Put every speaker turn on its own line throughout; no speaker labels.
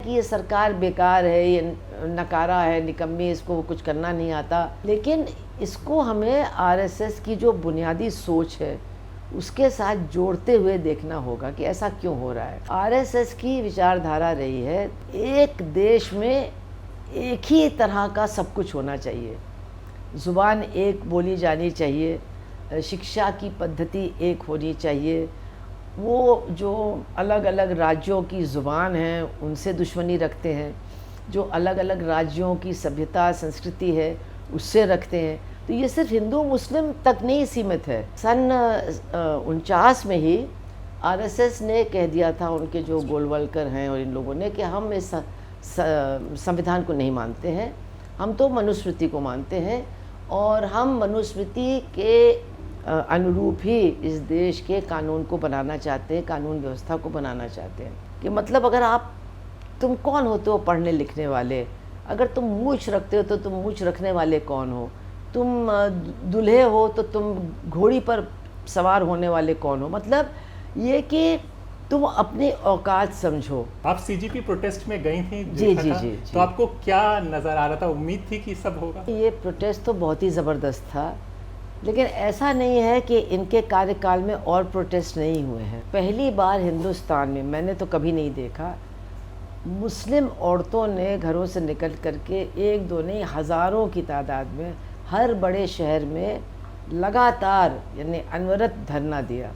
कि ये सरकार बेकार है, ये नकारा है, निकम्मी, इसको कुछ करना नहीं आता। लेकिन इसको हमें आरएसएस की जो बुनियादी सोच है उसके साथ जोड़ते हुए देखना होगा कि ऐसा क्यों हो रहा है। आरएसएस की विचारधारा रही है एक देश में एक ही तरह का सब कुछ होना चाहिए, ज़ुबान एक बोली जानी चाहिए, शिक्षा की पद्धति एक होनी चाहिए। वो जो अलग अलग राज्यों की ज़ुबान हैं उनसे दुश्मनी रखते हैं, जो अलग अलग राज्यों की सभ्यता संस्कृति है उससे रखते हैं। तो ये सिर्फ हिंदू मुस्लिम तक नहीं सीमित है। सन 49 में ही आरएसएस ने कह दिया था, उनके जो गोलवलकर हैं और इन लोगों ने, कि हम इस संविधान को नहीं मानते हैं, हम तो मनुस्मृति को मानते हैं और हम मनुस्मृति के अनुरूप ही इस देश के कानून को बनाना चाहते हैं, कानून व्यवस्था को बनाना चाहते हैं। कि मतलब अगर तुम कौन होते हो पढ़ने लिखने वाले, अगर तुम मूछ रखते हो तो तुम मूछ रखने वाले कौन हो, तुम दूल्हे हो तो तुम घोड़ी पर सवार होने वाले कौन हो। मतलब ये कि तुम अपनी औकात समझो।
आप सीजीपी प्रोटेस्ट में गई थी?
जी।
तो आपको क्या नज़र आ रहा था? उम्मीद थी कि सब होगा?
ये प्रोटेस्ट तो बहुत ही ज़बरदस्त था, लेकिन ऐसा नहीं है कि इनके कार्यकाल में और प्रोटेस्ट नहीं हुए हैं। पहली बार हिंदुस्तान में, मैंने तो कभी नहीं देखा, मुस्लिम औरतों ने घरों से निकल करके एक दो नहीं हज़ारों की तादाद में हर बड़े शहर में लगातार यानी अनवरत धरना दिया,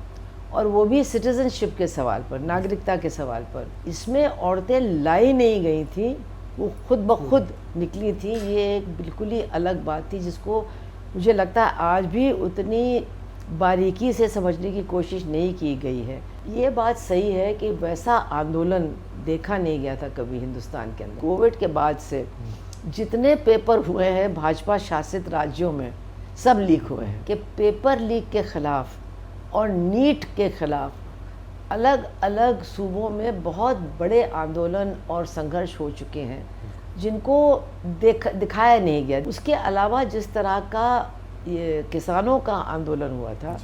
और वो भी सिटीज़नशिप के सवाल पर, नागरिकता के सवाल पर। इसमें औरतें लाई नहीं गई थी, वो खुद ब खुद निकली थी। ये एक बिल्कुल ही अलग बात थी जिसको मुझे लगता है आज भी उतनी बारीकी से समझने की कोशिश नहीं की गई है। ये बात सही है कि वैसा आंदोलन देखा नहीं गया था कभी हिंदुस्तान के अंदर। कोविड के बाद से जितने पेपर हुए हैं भाजपा शासित राज्यों में, सब लीक हुए हैं। कि पेपर लीक के ख़िलाफ़ और नीट के ख़िलाफ़ अलग अलग सूबों में बहुत बड़े आंदोलन और संघर्ष हो चुके हैं, जिनको दिखाया नहीं गया। उसके अलावा जिस तरह का ये किसानों का आंदोलन हुआ था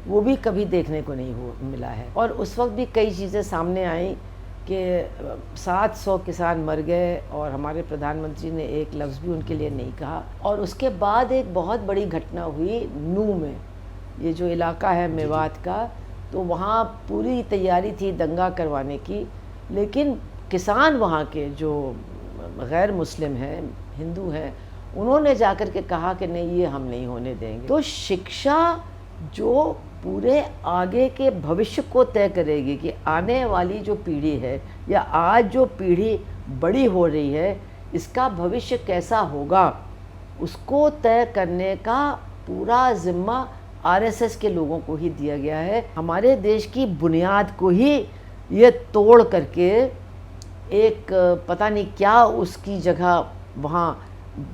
वो भी कभी देखने को नहीं मिला है। और उस वक्त भी कई चीज़ें सामने आई कि 700 किसान मर गए और हमारे प्रधानमंत्री ने एक लफ्ज़ भी उनके लिए नहीं कहा। और उसके बाद एक बहुत बड़ी घटना हुई नूह में, ये जो इलाका है मेवात का, तो वहाँ पूरी तैयारी थी दंगा करवाने की, लेकिन किसान वहाँ के जो गैर मुस्लिम हैं, हिंदू हैं, उन्होंने जाकर के कहा कि नहीं, ये हम नहीं होने देंगे। तो शिक्षा जो पूरे आगे के भविष्य को तय करेगी कि आने वाली जो पीढ़ी है या आज जो पीढ़ी बड़ी हो रही है इसका भविष्य कैसा होगा, उसको तय करने का पूरा ज़िम्मा आरएसएस के लोगों को ही दिया गया है। हमारे देश की बुनियाद को ही ये तोड़ करके एक पता नहीं क्या उसकी जगह वहाँ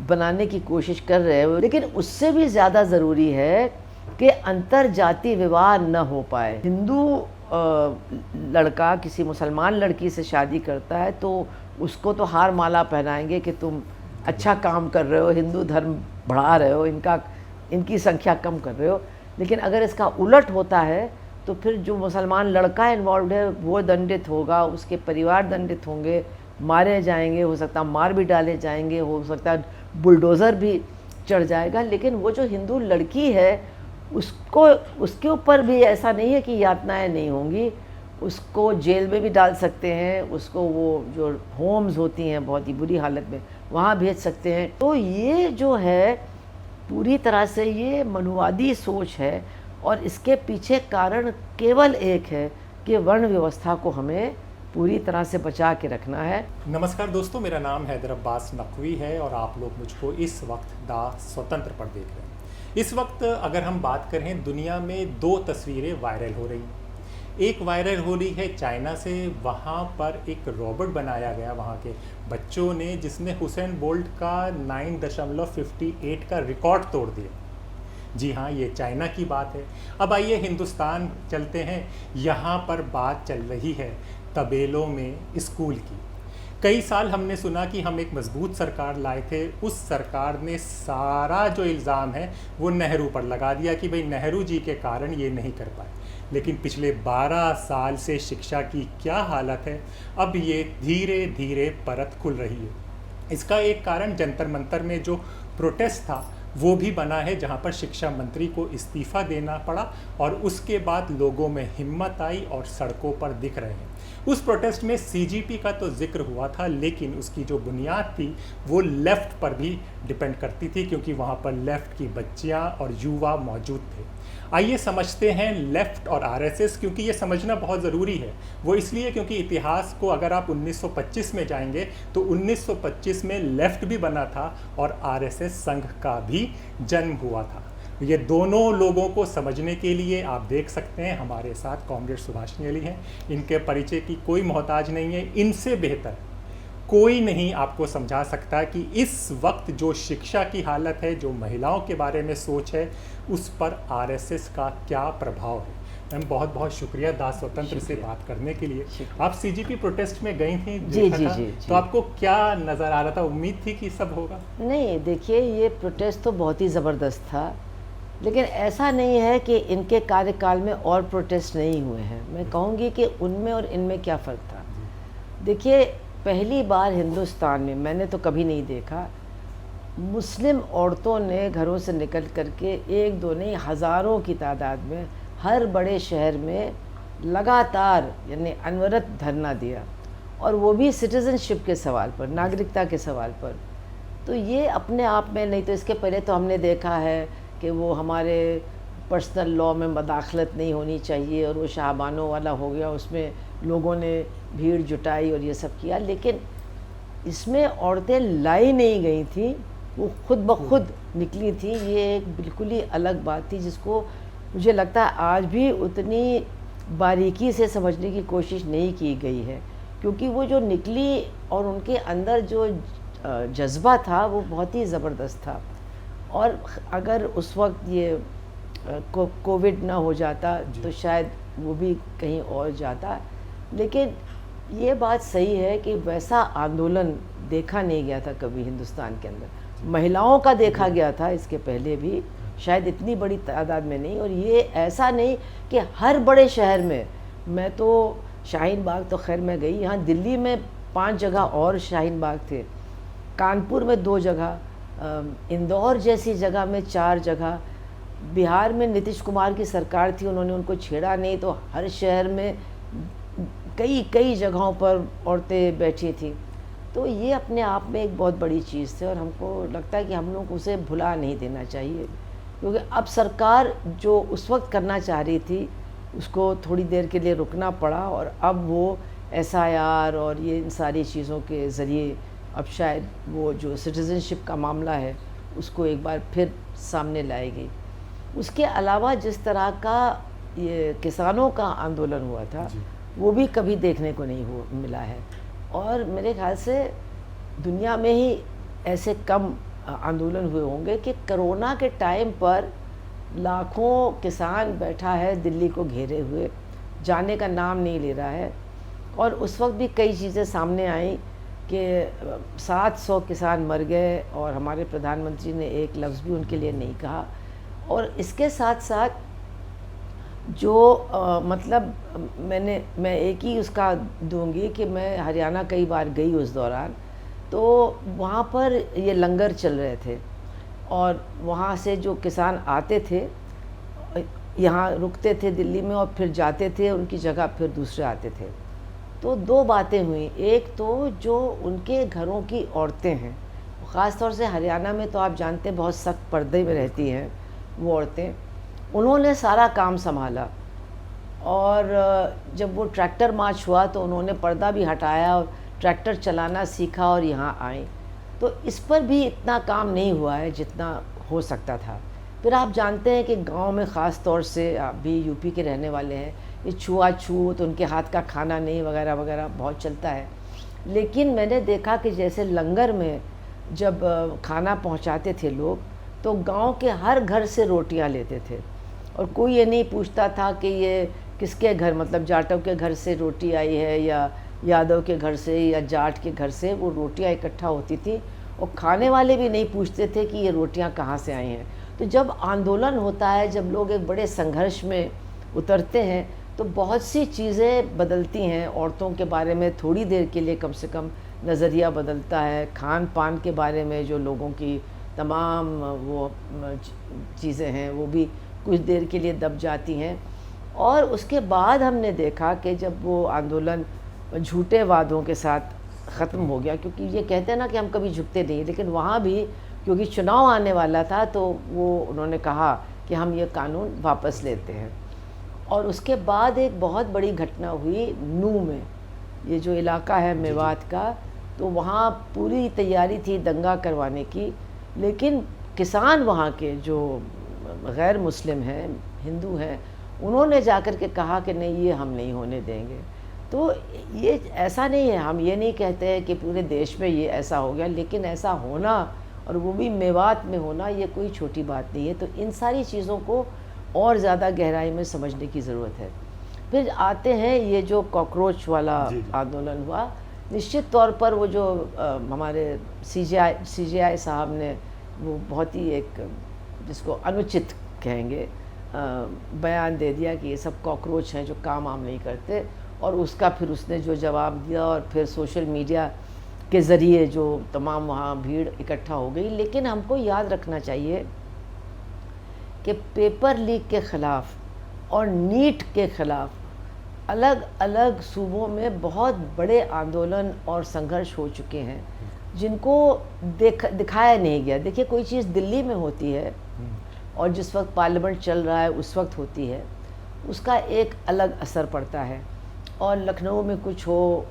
बनाने की कोशिश कर रहे हो। लेकिन उससे भी ज़्यादा ज़रूरी है कि अंतर जाति विवाह न हो पाए। हिंदू लड़का किसी मुसलमान लड़की से शादी करता है तो उसको तो हार माला पहनाएंगे कि तुम अच्छा काम कर रहे हो, हिंदू धर्म बढ़ा रहे हो, इनकी संख्या कम कर रहे हो। लेकिन अगर इसका उलट होता है तो फिर जो मुसलमान लड़का इन्वॉल्व है वो दंडित होगा, उसके परिवार दंडित होंगे, मारे जाएंगे, हो सकता है मार भी डाले जाएंगे, हो सकता है बुलडोज़र भी चढ़ जाएगा। लेकिन वो जो हिंदू लड़की है उसके ऊपर भी ऐसा नहीं है कि यातनाएं नहीं होंगी, उसको जेल में भी डाल सकते हैं, उसको वो जो होम्स होती हैं बहुत ही बुरी हालत में वहाँ भेज सकते हैं। तो ये जो है पूरी तरह से ये मनुवादी सोच है, और इसके पीछे कारण केवल एक है कि वर्ण व्यवस्था को हमें पूरी तरह से बचा के रखना है।
नमस्कार दोस्तों, मेरा नाम हैदर अब्बास नकवी है और आप लोग मुझको इस वक्त द स्वतंत्र पर देख रहे हैं। इस वक्त अगर हम बात करें, दुनिया में दो तस्वीरें वायरल हो रही हैं। एक वायरल हो रही है चाइना से, वहाँ पर एक रोबोट बनाया गया वहाँ के बच्चों ने, जिसने हुसैन बोल्ट का 9.58 का रिकॉर्ड तोड़ दिया। जी हाँ, ये चाइना की बात है। अब आइए हिंदुस्तान चलते हैं। यहाँ पर बात चल रही है तबेलों में स्कूल की। कई साल हमने सुना कि हम एक मजबूत सरकार लाए थे, उस सरकार ने सारा जो इल्ज़ाम है वो नेहरू पर लगा दिया कि भाई नेहरू जी के कारण ये नहीं कर पाए। लेकिन पिछले 12 साल से शिक्षा की क्या हालत है, अब ये धीरे धीरे परत खुल रही है। इसका एक कारण जंतर मंतर में जो प्रोटेस्ट था वो भी बना है, जहां पर शिक्षा मंत्री को इस्तीफा देना पड़ा और उसके बाद लोगों में हिम्मत आई और सड़कों पर दिख रहे हैं। उस प्रोटेस्ट में सीजीपी का तो जिक्र हुआ था, लेकिन उसकी जो बुनियाद थी वो लेफ़्ट पर भी डिपेंड करती थी, क्योंकि वहां पर लेफ़्ट की बच्चियां और युवा मौजूद थे। आइए समझते हैं लेफ़्ट और आरएसएस, क्योंकि ये समझना बहुत ज़रूरी है। वो इसलिए क्योंकि इतिहास को अगर आप 1925 में जाएंगे तो 1925 में लेफ़्ट भी बना था और आरएसएस संघ का भी जन्म हुआ था। ये दोनों लोगों को समझने के लिए आप देख सकते हैं हमारे साथ कॉमरेड सुभाषिनी अली हैं। इनके परिचय की कोई मोहताज नहीं है, इनसे बेहतर कोई नहीं आपको समझा सकता कि इस वक्त जो शिक्षा की हालत है, जो महिलाओं के बारे में सोच है, उस पर आरएसएस का क्या प्रभाव है। मैम बहुत बहुत शुक्रिया दास स्वतंत्र से बात करने के लिए। आप सीजीपी प्रोटेस्ट में गई थी,
जी जी जी,
तो आपको क्या नज़र आ रहा था? उम्मीद थी कि सब होगा?
नहीं, देखिए ये प्रोटेस्ट तो बहुत ही ज़बरदस्त था, लेकिन ऐसा नहीं है कि इनके कार्यकाल में और प्रोटेस्ट नहीं हुए हैं। मैं कहूँगी कि उनमें और इनमें क्या फ़र्क था। देखिए, पहली बार हिंदुस्तान में, मैंने तो कभी नहीं देखा, मुस्लिम औरतों ने घरों से निकल करके एक दो नहीं हज़ारों की तादाद में हर बड़े शहर में लगातार यानी अनवरत धरना दिया, और वो भी सिटीज़नशिप के सवाल पर, नागरिकता के सवाल पर। तो ये अपने आप में, नहीं तो इसके पहले तो हमने देखा है कि वो हमारे पर्सनल लॉ में मदाखलत नहीं होनी चाहिए और वो शाहबानों वाला हो गया, उसमें लोगों ने भीड़ जुटाई और ये सब किया, लेकिन इसमें औरतें लाई नहीं गई थी, वो खुद ब खुद निकली थी। ये एक बिल्कुल ही अलग बात थी जिसको मुझे लगता है आज भी उतनी बारीकी से समझने की कोशिश नहीं की गई है, क्योंकि वो जो निकली और उनके अंदर जो जज्बा था वो बहुत ही ज़बरदस्त था। और अगर उस वक्त ये कोविड ना हो जाता तो शायद वो भी कहीं और जाता, लेकिन ये बात सही है कि वैसा आंदोलन देखा नहीं गया था कभी हिंदुस्तान के अंदर। महिलाओं का देखा गया था इसके पहले भी, शायद इतनी बड़ी तादाद में नहीं, और ये ऐसा नहीं कि हर बड़े शहर में। मैं तो शाहीन बाग तो खैर मैं गई, यहाँ दिल्ली में 5 जगह और शाहीन बाग थे, कानपुर में 2 जगह, इंदौर जैसी जगह में 4 जगह, बिहार में नीतीश कुमार की सरकार थी, उन्होंने उनको छेड़ा नहीं, तो हर शहर में कई कई जगहों पर औरतें बैठी थी। तो ये अपने आप में एक बहुत बड़ी चीज़ थी, और हमको लगता है कि हम लोग उसे भुला नहीं देना चाहिए, क्योंकि अब सरकार जो उस वक्त करना चाह रही थी उसको थोड़ी देर के लिए रुकना पड़ा, और अब वो एसआईआर और ये इन सारी चीज़ों के ज़रिए अब शायद वो जो सिटीज़नशिप का मामला है उसको एक बार फिर सामने लाएगी। उसके अलावा जिस तरह का ये किसानों का आंदोलन हुआ था वो भी कभी देखने को नहीं मिला है, और मेरे ख्याल से दुनिया में ही ऐसे कम आंदोलन हुए होंगे कि कोरोना के टाइम पर लाखों किसान बैठा है दिल्ली को घेरे हुए, जाने का नाम नहीं ले रहा है। और उस वक्त भी कई चीज़ें सामने आई कि 700 किसान मर गए और हमारे प्रधानमंत्री ने एक लफ्ज़ भी उनके लिए नहीं कहा। और इसके साथ साथ जो मतलब मैं एक ही उसका दूंगी कि मैं हरियाणा कई बार गई उस दौरान, तो वहाँ पर ये लंगर चल रहे थे, और वहाँ से जो किसान आते थे यहाँ रुकते थे दिल्ली में और फिर जाते थे, उनकी जगह फिर दूसरे आते थे। तो 2 बातें हुई, एक तो जो उनके घरों की औरतें हैं, ख़ास तौर से हरियाणा में तो आप जानते हैं बहुत सख्त पर्दे में रहती हैं वो औरतें, उन्होंने सारा काम संभाला, और जब वो ट्रैक्टर मार्च हुआ तो उन्होंने पर्दा भी हटाया और ट्रैक्टर चलाना सीखा और यहाँ आए। तो इस पर भी इतना काम नहीं हुआ है जितना हो सकता था। फिर आप जानते हैं कि गांव में ख़ास तौर से, आप भी यूपी के रहने वाले हैं, ये छुआछूत, उनके हाथ का खाना नहीं वगैरह वगैरह बहुत चलता है। लेकिन मैंने देखा कि जैसे लंगर में जब खाना पहुंचाते थे लोग, तो गांव के हर घर से रोटियां लेते थे, और कोई ये नहीं पूछता था कि ये किसके घर, मतलब जाटव के घर से रोटी आई है या यादव के घर से या जाट के घर से, वो रोटियां इकट्ठा होती थी, और खाने वाले भी नहीं पूछते थे कि ये रोटियां कहाँ से आई हैं। तो जब आंदोलन होता है, जब लोग एक बड़े संघर्ष में उतरते हैं तो बहुत सी चीज़ें बदलती हैं। औरतों के बारे में थोड़ी देर के लिए कम से कम नज़रिया बदलता है। खान पान के बारे में जो लोगों की तमाम वो चीज़ें हैं वो भी कुछ देर के लिए दब जाती हैं। और उसके बाद हमने देखा कि जब वो आंदोलन झूठे वादों के साथ ख़त्म हो गया, क्योंकि ये कहते हैं ना कि हम कभी झुकते नहीं, लेकिन वहाँ भी क्योंकि चुनाव आने वाला था तो वो उन्होंने कहा कि हम ये कानून वापस लेते हैं। और उसके बाद एक बहुत बड़ी घटना हुई नूह में, ये जो इलाका है मेवात का, तो वहाँ पूरी तैयारी थी दंगा करवाने की, लेकिन किसान वहाँ के जो गैर मुस्लिम हैं, हिंदू हैं, उन्होंने जाकर के कहा कि नहीं, ये हम नहीं होने देंगे। तो ये ऐसा नहीं है, हम ये नहीं कहते हैं कि पूरे देश में ये ऐसा हो गया, लेकिन ऐसा होना और वो भी मेवात में होना, ये कोई छोटी बात नहीं है। तो इन सारी चीज़ों को और ज़्यादा गहराई में समझने की ज़रूरत है। फिर आते हैं ये जो कॉकरोच वाला आंदोलन हुआ, निश्चित तौर पर वो जो हमारे सीजेआई साहब ने वो बहुत ही एक जिसको अनुचित कहेंगे बयान दे दिया कि ये सब कॉकरोच हैं जो काम आम नहीं करते, और उसका फिर उसने जो जवाब दिया और फिर सोशल मीडिया के ज़रिए जो तमाम वहाँ भीड़ इकट्ठा हो गई। लेकिन हमको याद रखना चाहिए कि पेपर लीक के ख़िलाफ़ और नीट के ख़िलाफ़ अलग अलग सूबों में बहुत बड़े आंदोलन और संघर्ष हो चुके हैं, जिनको दिखाया नहीं गया। देखिए, कोई चीज़ दिल्ली में होती है और जिस वक्त पार्लियामेंट चल रहा है उस वक्त होती है, उसका एक अलग असर पड़ता है। और लखनऊ में कुछ हो,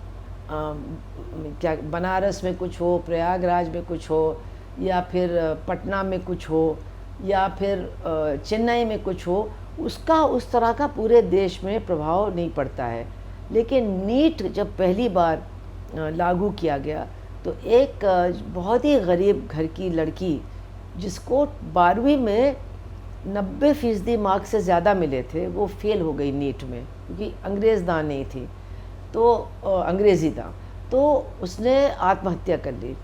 क्या बनारस में कुछ हो, प्रयागराज में कुछ हो, या फिर पटना में कुछ हो, या फिर चेन्नई में कुछ हो, उसका उस तरह का पूरे देश में प्रभाव नहीं पड़ता है। लेकिन नीट जब पहली बार लागू किया गया तो एक बहुत ही गरीब घर की लड़की, जिसको 12वीं में 90% मार्क्स से ज़्यादा मिले थे, वो फेल हो गई नीट में, क्योंकि अंग्रेज़ दां नहीं थी, तो अंग्रेज़ी दां, तो उसने आत्महत्या कर ली।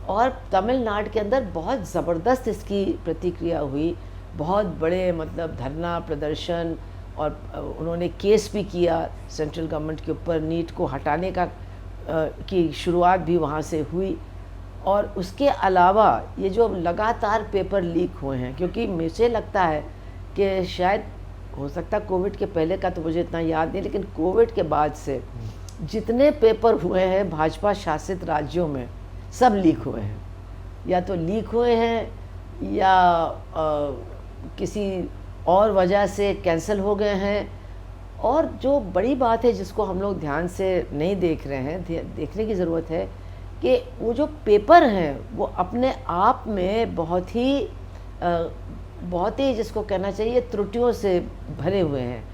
और तमिलनाडु के अंदर बहुत ज़बरदस्त इसकी प्रतिक्रिया हुई, बहुत बड़े मतलब धरना प्रदर्शन, और उन्होंने केस भी किया सेंट्रल गवर्नमेंट के ऊपर, नीट को हटाने का की शुरुआत भी वहाँ से हुई। और उसके अलावा ये जो लगातार पेपर लीक हुए हैं, क्योंकि मुझे लगता है कि शायद हो सकता है कोविड के पहले का तो मुझे इतना याद नहीं, लेकिन कोविड के बाद से जितने पेपर हुए हैं भाजपा शासित राज्यों में सब लीक हुए हैं, या तो लीक हुए हैं या किसी और वजह से कैंसिल हो गए हैं। और जो बड़ी बात है जिसको हम लोग ध्यान से नहीं देख रहे हैं, देखने की ज़रूरत है कि वो जो पेपर हैं वो अपने आप में बहुत ही जिसको कहना चाहिए त्रुटियों से भरे हुए हैं।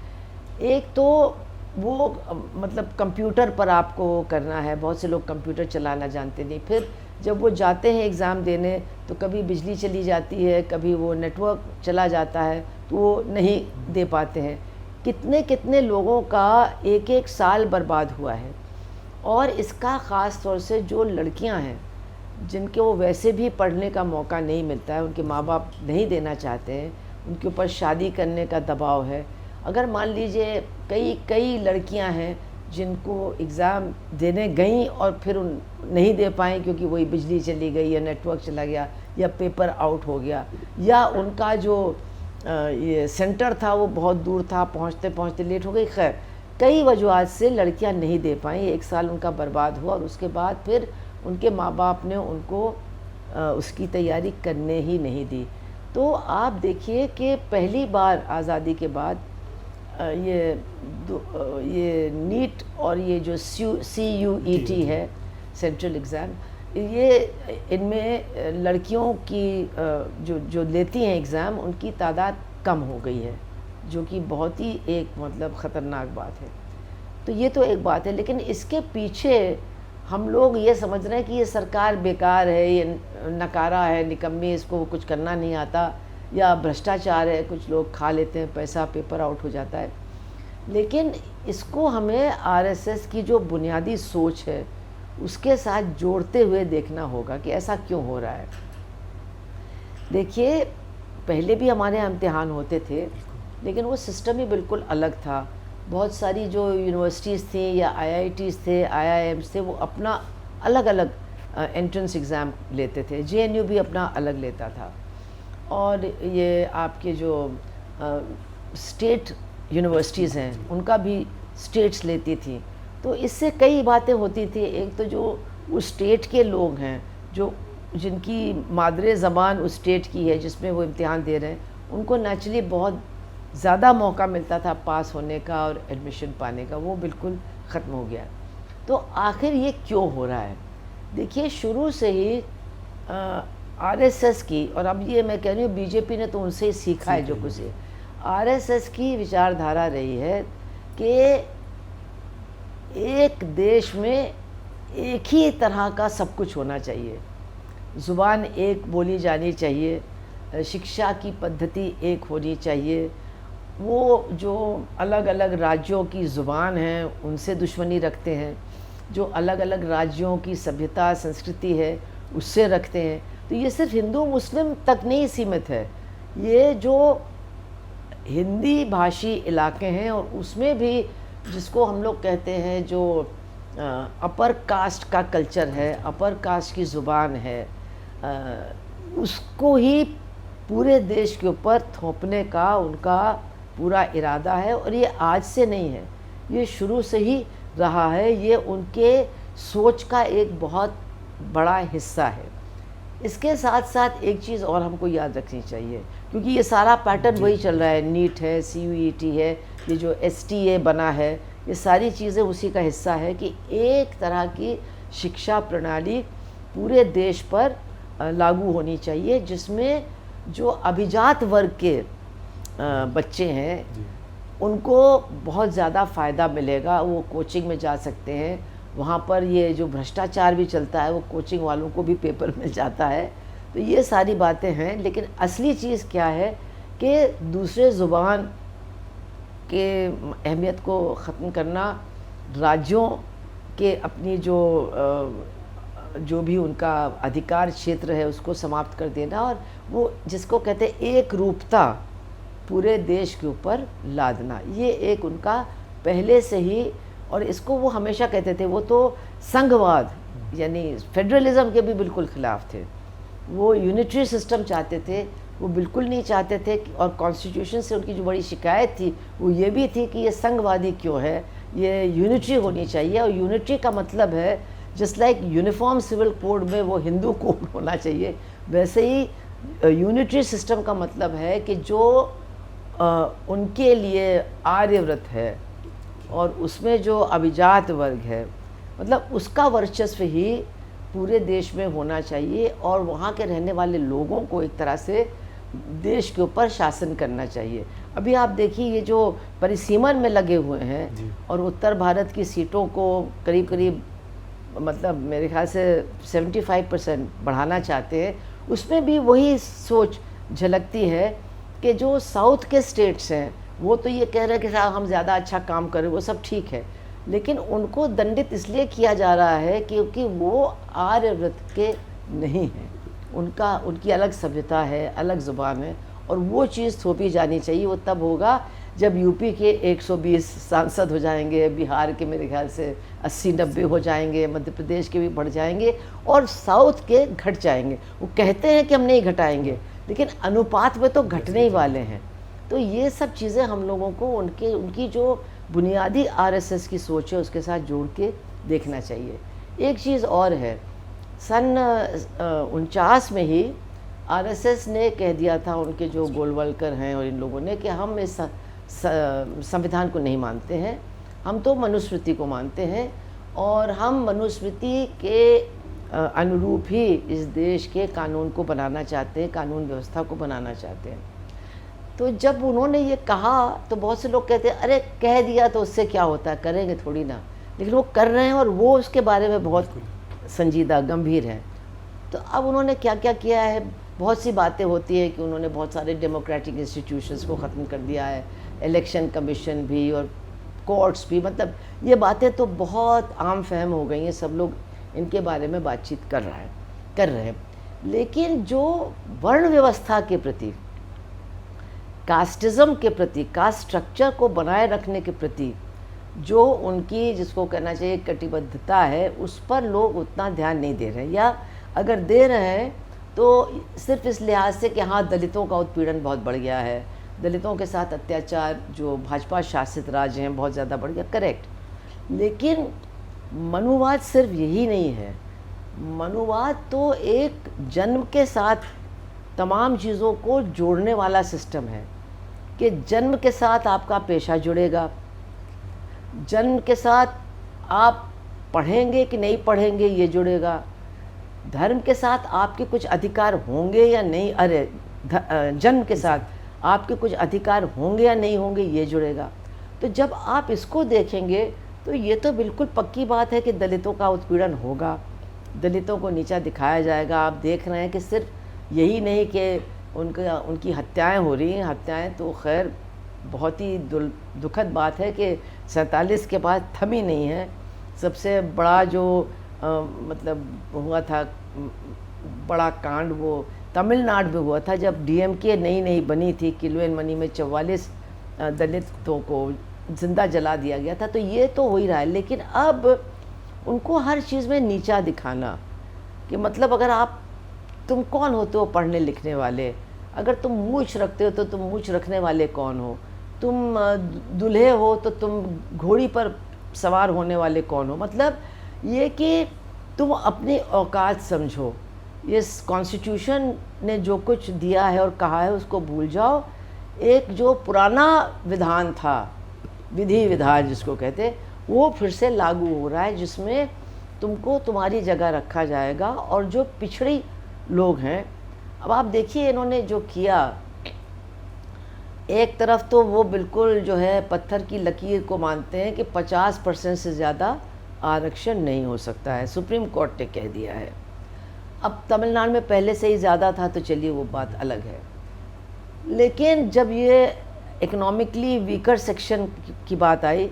एक तो वो मतलब कंप्यूटर पर आपको करना है, बहुत से लोग कंप्यूटर चलाना जानते नहीं, फिर जब वो जाते हैं एग्ज़ाम देने तो कभी बिजली चली जाती है, कभी वो नेटवर्क चला जाता है, तो वो नहीं दे पाते हैं। कितने कितने लोगों का एक एक साल बर्बाद हुआ है। और इसका ख़ास तौर से जो लड़कियां हैं जिनके वो वैसे भी पढ़ने का मौका नहीं मिलता है, उनके माँ बाप नहीं देना चाहते हैं, उनके ऊपर शादी करने का दबाव है। अगर मान लीजिए कई लड़कियां हैं जिनको एग्ज़ाम देने गईं और फिर नहीं दे पाएँ क्योंकि वही बिजली चली गई या नेटवर्क चला गया या पेपर आउट हो गया, या उनका जो ये सेंटर था वो बहुत दूर था, पहुँचते पहुँचते लेट हो गई। खैर कई वजूहत से लड़कियां नहीं दे पाईं, एक साल उनका बर्बाद हुआ। और उसके बाद फिर उनके माँ बाप ने उनको उसकी तैयारी करने ही नहीं दी। तो आप देखिए कि पहली बार आज़ादी के बाद ये नीट और ये जो CUET है सेंट्रल एग्ज़ाम, ये इनमें लड़कियों की जो लेती हैं एग्ज़ाम, उनकी तादाद कम हो गई है, जो कि बहुत ही एक मतलब ख़तरनाक बात है। तो ये तो एक बात है, लेकिन इसके पीछे हम लोग ये समझ रहे हैं कि ये सरकार बेकार है, ये नकारा है, निकम्मी, इसको कुछ करना नहीं आता, या भ्रष्टाचार है, कुछ लोग खा लेते हैं पैसा, पेपर आउट हो जाता है। लेकिन इसको हमें RSS की जो बुनियादी सोच है उसके साथ जोड़ते हुए देखना होगा कि ऐसा क्यों हो रहा है। देखिए, पहले भी हमारे यहाँ इम्तिहान होते थे, लेकिन वो सिस्टम ही बिल्कुल अलग था। बहुत सारी जो यूनिवर्सिटीज़ थी या आईआईटीज़ थे, आईआईएम्स थे, वो अपना अलग अलग एंट्रेंस एग्ज़ाम लेते थे। जेएनयू भी अपना अलग लेता था, और ये आपके जो स्टेट यूनिवर्सिटीज़ हैं उनका भी स्टेट्स लेती थी। तो इससे कई बातें होती थी। एक तो जो उस स्टेट के लोग हैं, जो जिनकी मादरे ज़बान उस स्टेट की है जिसमें वो इम्तिहान दे रहे हैं, उनको नेचुरली बहुत ज़्यादा मौका मिलता था पास होने का और एडमिशन पाने का, वो बिल्कुल ख़त्म हो गया। तो आखिर ये क्यों हो रहा है? देखिए, शुरू से ही आरएसएस की, और अब ये मैं कह रही हूँ बीजेपी ने तो उनसे ही सीखा है जो कुछ है, आरएसएस की विचारधारा रही है कि एक देश में एक ही तरह का सब कुछ होना चाहिए, ज़ुबान एक बोली जानी चाहिए, शिक्षा की पद्धति एक होनी चाहिए। वो जो अलग अलग राज्यों की ज़ुबान हैं उनसे दुश्मनी रखते हैं, जो अलग अलग राज्यों की सभ्यता संस्कृति है उससे रखते हैं। तो ये सिर्फ हिंदू मुस्लिम तक नहीं सीमित है, ये जो हिंदी भाषी इलाके हैं और उसमें भी जिसको हम लोग कहते हैं जो अपर कास्ट का कल्चर है, अपर कास्ट की ज़ुबान है, उसको ही पूरे देश के ऊपर थोपने का उनका पूरा इरादा है। और ये आज से नहीं है, ये शुरू से ही रहा है, ये उनके सोच का एक बहुत बड़ा हिस्सा है। इसके साथ साथ एक चीज़ और हमको याद रखनी चाहिए, क्योंकि ये सारा पैटर्न वही चल रहा है, नीट है, सीयूईटी है, ये जो एसटीए बना है, ये सारी चीज़ें उसी का हिस्सा है कि एक तरह की शिक्षा प्रणाली पूरे देश पर लागू होनी चाहिए, जिसमें जो अभिजात वर्ग के बच्चे हैं उनको बहुत ज़्यादा फ़ायदा मिलेगा। वो कोचिंग में जा सकते हैं, वहाँ पर ये जो भ्रष्टाचार भी चलता है वो कोचिंग वालों को भी पेपर मिल जाता है। तो ये सारी बातें हैं, लेकिन असली चीज़ क्या है कि दूसरे ज़ुबान के अहमियत को ख़त्म करना, राज्यों के अपनी जो भी उनका अधिकार क्षेत्र है उसको समाप्त कर देना, और वो जिसको कहते हैं एक रूपता पूरे देश के ऊपर लादना, ये एक उनका पहले से ही। और इसको वो हमेशा कहते थे, वो तो संघवाद यानी फेडरलिज्म के भी बिल्कुल ख़िलाफ़ थे। वो यूनिटरी सिस्टम चाहते थे, वो बिल्कुल नहीं चाहते थे। और कॉन्स्टिट्यूशन से उनकी जो बड़ी शिकायत थी वो ये भी थी कि ये संघवादी क्यों है, ये यूनिटरी होनी चाहिए। और यूनिटरी का मतलब है just like uniform civil code में वो हिंदू कोड होना चाहिए, वैसे ही यूनिटरी सिस्टम का मतलब है कि जो उनके लिए आर्यव्रत है और उसमें जो अभिजात वर्ग है, मतलब उसका वर्चस्व ही पूरे देश में होना चाहिए, और वहाँ के रहने वाले लोगों को एक तरह से देश के ऊपर शासन करना चाहिए। अभी आप देखिए, ये जो परिसीमन में लगे हुए हैं और उत्तर भारत की सीटों को करीब करीब मतलब मेरे ख्याल से 75% बढ़ाना चाहते हैं, उसमें भी वही सोच झलकती है कि जो साउथ के स्टेट्स हैं वो तो ये कह रहे हैं कि साहब हम ज़्यादा अच्छा काम करें, वो सब ठीक है, लेकिन उनको दंडित इसलिए किया जा रहा है क्योंकि वो आर्यव्रत के नहीं हैं, उनकी अलग सभ्यता है, अलग ज़ुबान है, और वो चीज़ थोपी जानी चाहिए। वो तब होगा जब यूपी के 120 सांसद हो जाएंगे, बिहार के मेरे ख्याल से 80-90 हो जाएंगे, मध्य प्रदेश के भी बढ़ जाएंगे और साउथ के घट जाएंगे। वो कहते हैं कि हम नहीं घटाएंगे, लेकिन अनुपात में तो घटने ही वाले हैं। तो ये सब चीज़ें हम लोगों को उनकी जो बुनियादी आरएसएस की सोच है उसके साथ जोड़ के देखना चाहिए। एक चीज़ और है, सन 49 में ही आरएसएस ने कह दिया था, उनके जो गोलवलकर हैं और इन लोगों ने, कि हम इस संविधान को नहीं मानते हैं, हम तो मनुस्मृति को मानते हैं और हम मनुस्मृति के अनुरूप ही इस देश के कानून को बनाना चाहते हैं, कानून व्यवस्था को बनाना चाहते हैं। तो जब उन्होंने ये कहा तो बहुत से लोग कहते हैं अरे कह दिया तो उससे क्या होता है, करेंगे थोड़ी ना, लेकिन वो कर रहे हैं और वो उसके बारे में बहुत संजीदा गंभीर है। तो अब उन्होंने क्या क्या किया है, बहुत सी बातें होती हैं कि उन्होंने बहुत सारे डेमोक्रेटिक इंस्टीट्यूशंस को ख़त्म कर दिया है, इलेक्शन कमीशन भी और कोर्ट्स भी, मतलब ये बातें तो बहुत आम फहम हो गई हैं, सब लोग इनके बारे में बातचीत कर रहे हैं। लेकिन जो वर्ण व्यवस्था के प्रति कास्टिज़म के प्रति, कास्ट स्ट्रक्चर को बनाए रखने के प्रति जो उनकी, जिसको कहना चाहिए कटिबद्धता है, उस पर लोग उतना ध्यान नहीं दे रहे हैं, या अगर दे रहे हैं तो सिर्फ इस लिहाज से कि हाँ दलितों का उत्पीड़न बहुत बढ़ गया है, दलितों के साथ अत्याचार जो भाजपा शासित राज्य हैं बहुत ज़्यादा बढ़ गया, करेक्ट। लेकिन मनुवाद सिर्फ यही नहीं है। मनुवाद तो एक जन्म के साथ तमाम चीज़ों को जोड़ने वाला सिस्टम है कि जन्म के साथ आपका पेशा जुड़ेगा, जन्म के साथ आप पढ़ेंगे कि नहीं पढ़ेंगे ये जुड़ेगा, धर्म के साथ आपके कुछ अधिकार होंगे या नहीं, जन्म के साथ आपके कुछ अधिकार होंगे या नहीं होंगे ये जुड़ेगा। तो जब आप इसको देखेंगे तो ये तो बिल्कुल पक्की बात है कि दलितों का उत्पीड़न होगा, दलितों को नीचा दिखाया जाएगा। आप देख रहे हैं कि सिर्फ यही नहीं कि उनकी हत्याएं हो रही हैं, हत्याएं तो खैर बहुत ही दुखद बात है कि 47 के बाद थमी नहीं है। सबसे बड़ा जो मतलब हुआ था बड़ा कांड वो तमिलनाडु में हुआ था, जब डीएमके नई बनी थी, किलवेनमनी में 44 दलितों को जिंदा जला दिया गया था। तो ये तो हो ही रहा है, लेकिन अब उनको हर चीज़ में नीचा दिखाना कि मतलब अगर तुम कौन होते हो पढ़ने लिखने वाले, अगर तुम मूंछ रखते हो तो तुम मूंछ रखने वाले कौन हो, तुम दूल्हे हो तो तुम घोड़ी पर सवार होने वाले कौन हो। मतलब ये कि तुम अपनी औकात समझो। ये कॉन्स्टिट्यूशन ने जो कुछ दिया है और कहा है उसको भूल जाओ। एक जो पुराना विधान था, विधि विधान जिसको कहते, वो फिर से लागू हो रहा है, जिसमें तुमको तुम्हारी जगह रखा जाएगा। और जो पिछड़ी लोग हैं, अब आप देखिए इन्होंने जो किया, एक तरफ तो वो बिल्कुल जो है पत्थर की लकीर को मानते हैं कि 50% से ज़्यादा आरक्षण नहीं हो सकता है, सुप्रीम कोर्ट ने कह दिया है। अब तमिलनाडु में पहले से ही ज़्यादा था तो चलिए वो बात अलग है, लेकिन जब ये इकोनॉमिकली वीकर सेक्शन की बात आई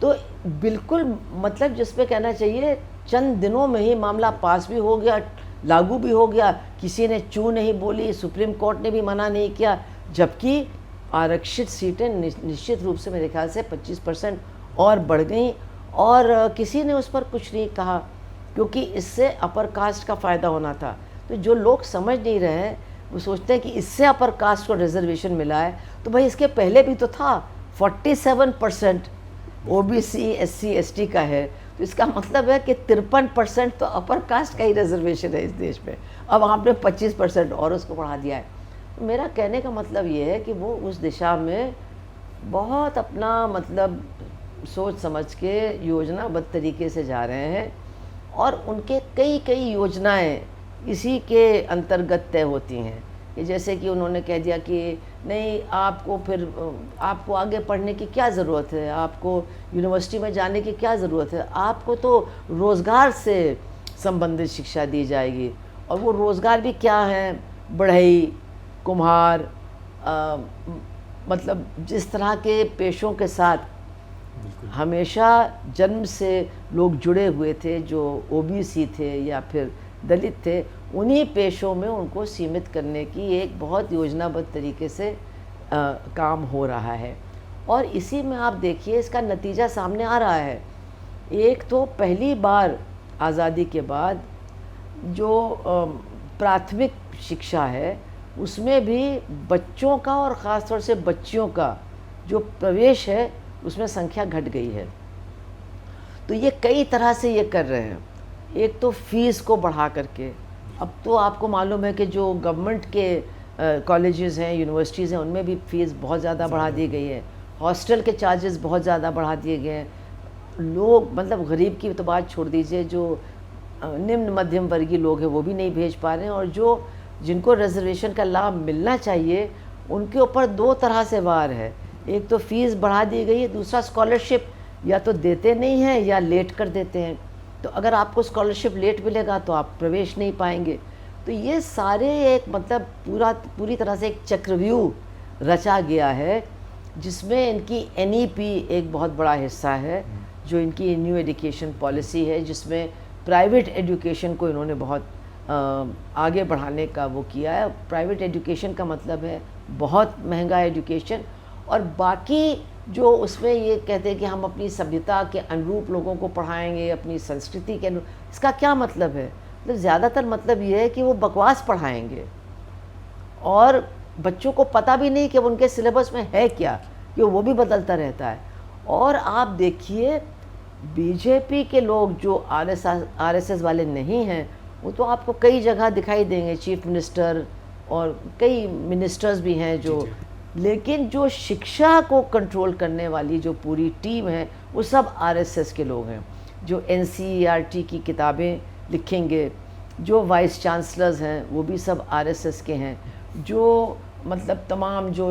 तो बिल्कुल मतलब जिसपे कहना चाहिए चंद दिनों में ही मामला पास भी हो गया, लागू भी हो गया, किसी ने चू नहीं बोली, सुप्रीम कोर्ट ने भी मना नहीं किया, जबकि आरक्षित सीटें निश्चित रूप से मेरे ख्याल से 25% और बढ़ गई और किसी ने उस पर कुछ नहीं कहा, क्योंकि इससे अपर कास्ट का फ़ायदा होना था। तो जो लोग समझ नहीं रहे हैं वो सोचते हैं कि इससे अपर कास्ट को रिजर्वेशन मिला है, तो भाई इसके पहले भी तो था, 47% ओबीसी एससी एसटी का है, तो इसका मतलब है कि 53% तो अपर कास्ट का ही रिजर्वेशन है इस देश में। अब आपने 25% और उसको बढ़ा दिया है। तो मेरा कहने का मतलब ये है कि वो उस दिशा में बहुत अपना मतलब सोच समझ के योजनाबद्ध तरीके से जा रहे हैं और उनके कई योजनाएं इसी के अंतर्गत तय होती हैं कि जैसे कि उन्होंने कह दिया कि नहीं आपको आगे पढ़ने की क्या ज़रूरत है, आपको यूनिवर्सिटी में जाने की क्या ज़रूरत है, आपको तो रोज़गार से संबंधित शिक्षा दी जाएगी। और वो रोज़गार भी क्या हैं, बढ़ई, कुम्हार, मतलब जिस तरह के पेशों के साथ हमेशा जन्म से लोग जुड़े हुए थे, जो ओबीसी थे या फिर दलित थे, उन्हीं पेशों में उनको सीमित करने की एक बहुत योजनाबद्ध तरीके से काम हो रहा है। और इसी में आप देखिए इसका नतीजा सामने आ रहा है। एक तो पहली बार आज़ादी के बाद जो प्राथमिक शिक्षा है उसमें भी बच्चों का और ख़ास तौर से बच्चियों का जो प्रवेश है उसमें संख्या घट गई है। तो ये कई तरह से ये कर रहे हैं। एक तो फ़ीस को बढ़ा करके, अब तो आपको मालूम है कि जो गवर्नमेंट के कॉलेजेस हैं, यूनिवर्सिटीज़ हैं, उनमें भी फ़ीस बहुत ज़्यादा बढ़ा दी गई है। हॉस्टल के चार्जेस बहुत ज़्यादा बढ़ा दिए गए हैं। लोग मतलब गरीब की तो बात छोड़ दीजिए, जो निम्न मध्यम वर्गीय लोग हैं वो भी नहीं भेज पा रहे हैं, और जिनको रिजर्वेशन का लाभ मिलना चाहिए उनके ऊपर दो तरह से वार है। एक तो फ़ीस बढ़ा दी गई है, दूसरा स्कॉलरशिप या तो देते नहीं हैं या लेट कर देते हैं। तो अगर आपको स्कॉलरशिप लेट मिलेगा तो आप प्रवेश नहीं पाएंगे। तो ये सारे एक मतलब पूरी तरह से एक चक्रव्यूह रचा गया है, जिसमें इनकी एनईपी एक बहुत बड़ा हिस्सा है, जो इनकी न्यू एजुकेशन पॉलिसी है, जिसमें प्राइवेट एजुकेशन को इन्होंने बहुत आगे बढ़ाने का वो किया है। प्राइवेट एजुकेशन का मतलब है बहुत महंगा एजुकेशन, और बाकी जो उसमें ये कहते हैं कि हम अपनी सभ्यता के अनुरूप लोगों को पढ़ाएंगे, अपनी संस्कृति के अनुरूप, इसका क्या मतलब है? मतलब ज़्यादातर मतलब ये है कि वो बकवास पढ़ाएंगे और बच्चों को पता भी नहीं कि उनके सिलेबस में है क्या, कि वो भी बदलता रहता है। और आप देखिए बीजेपी के लोग जो आरएसएस वाले नहीं हैं, वो तो आपको कई जगह दिखाई देंगे, चीफ मिनिस्टर और कई मिनिस्टर्स भी हैं जो, लेकिन जो शिक्षा को कंट्रोल करने वाली जो पूरी टीम है वो सब आरएसएस के लोग हैं। जो एनसीईआरटी की किताबें लिखेंगे, जो वाइस चांसलर्स हैं वो भी सब आरएसएस के हैं, जो मतलब तमाम जो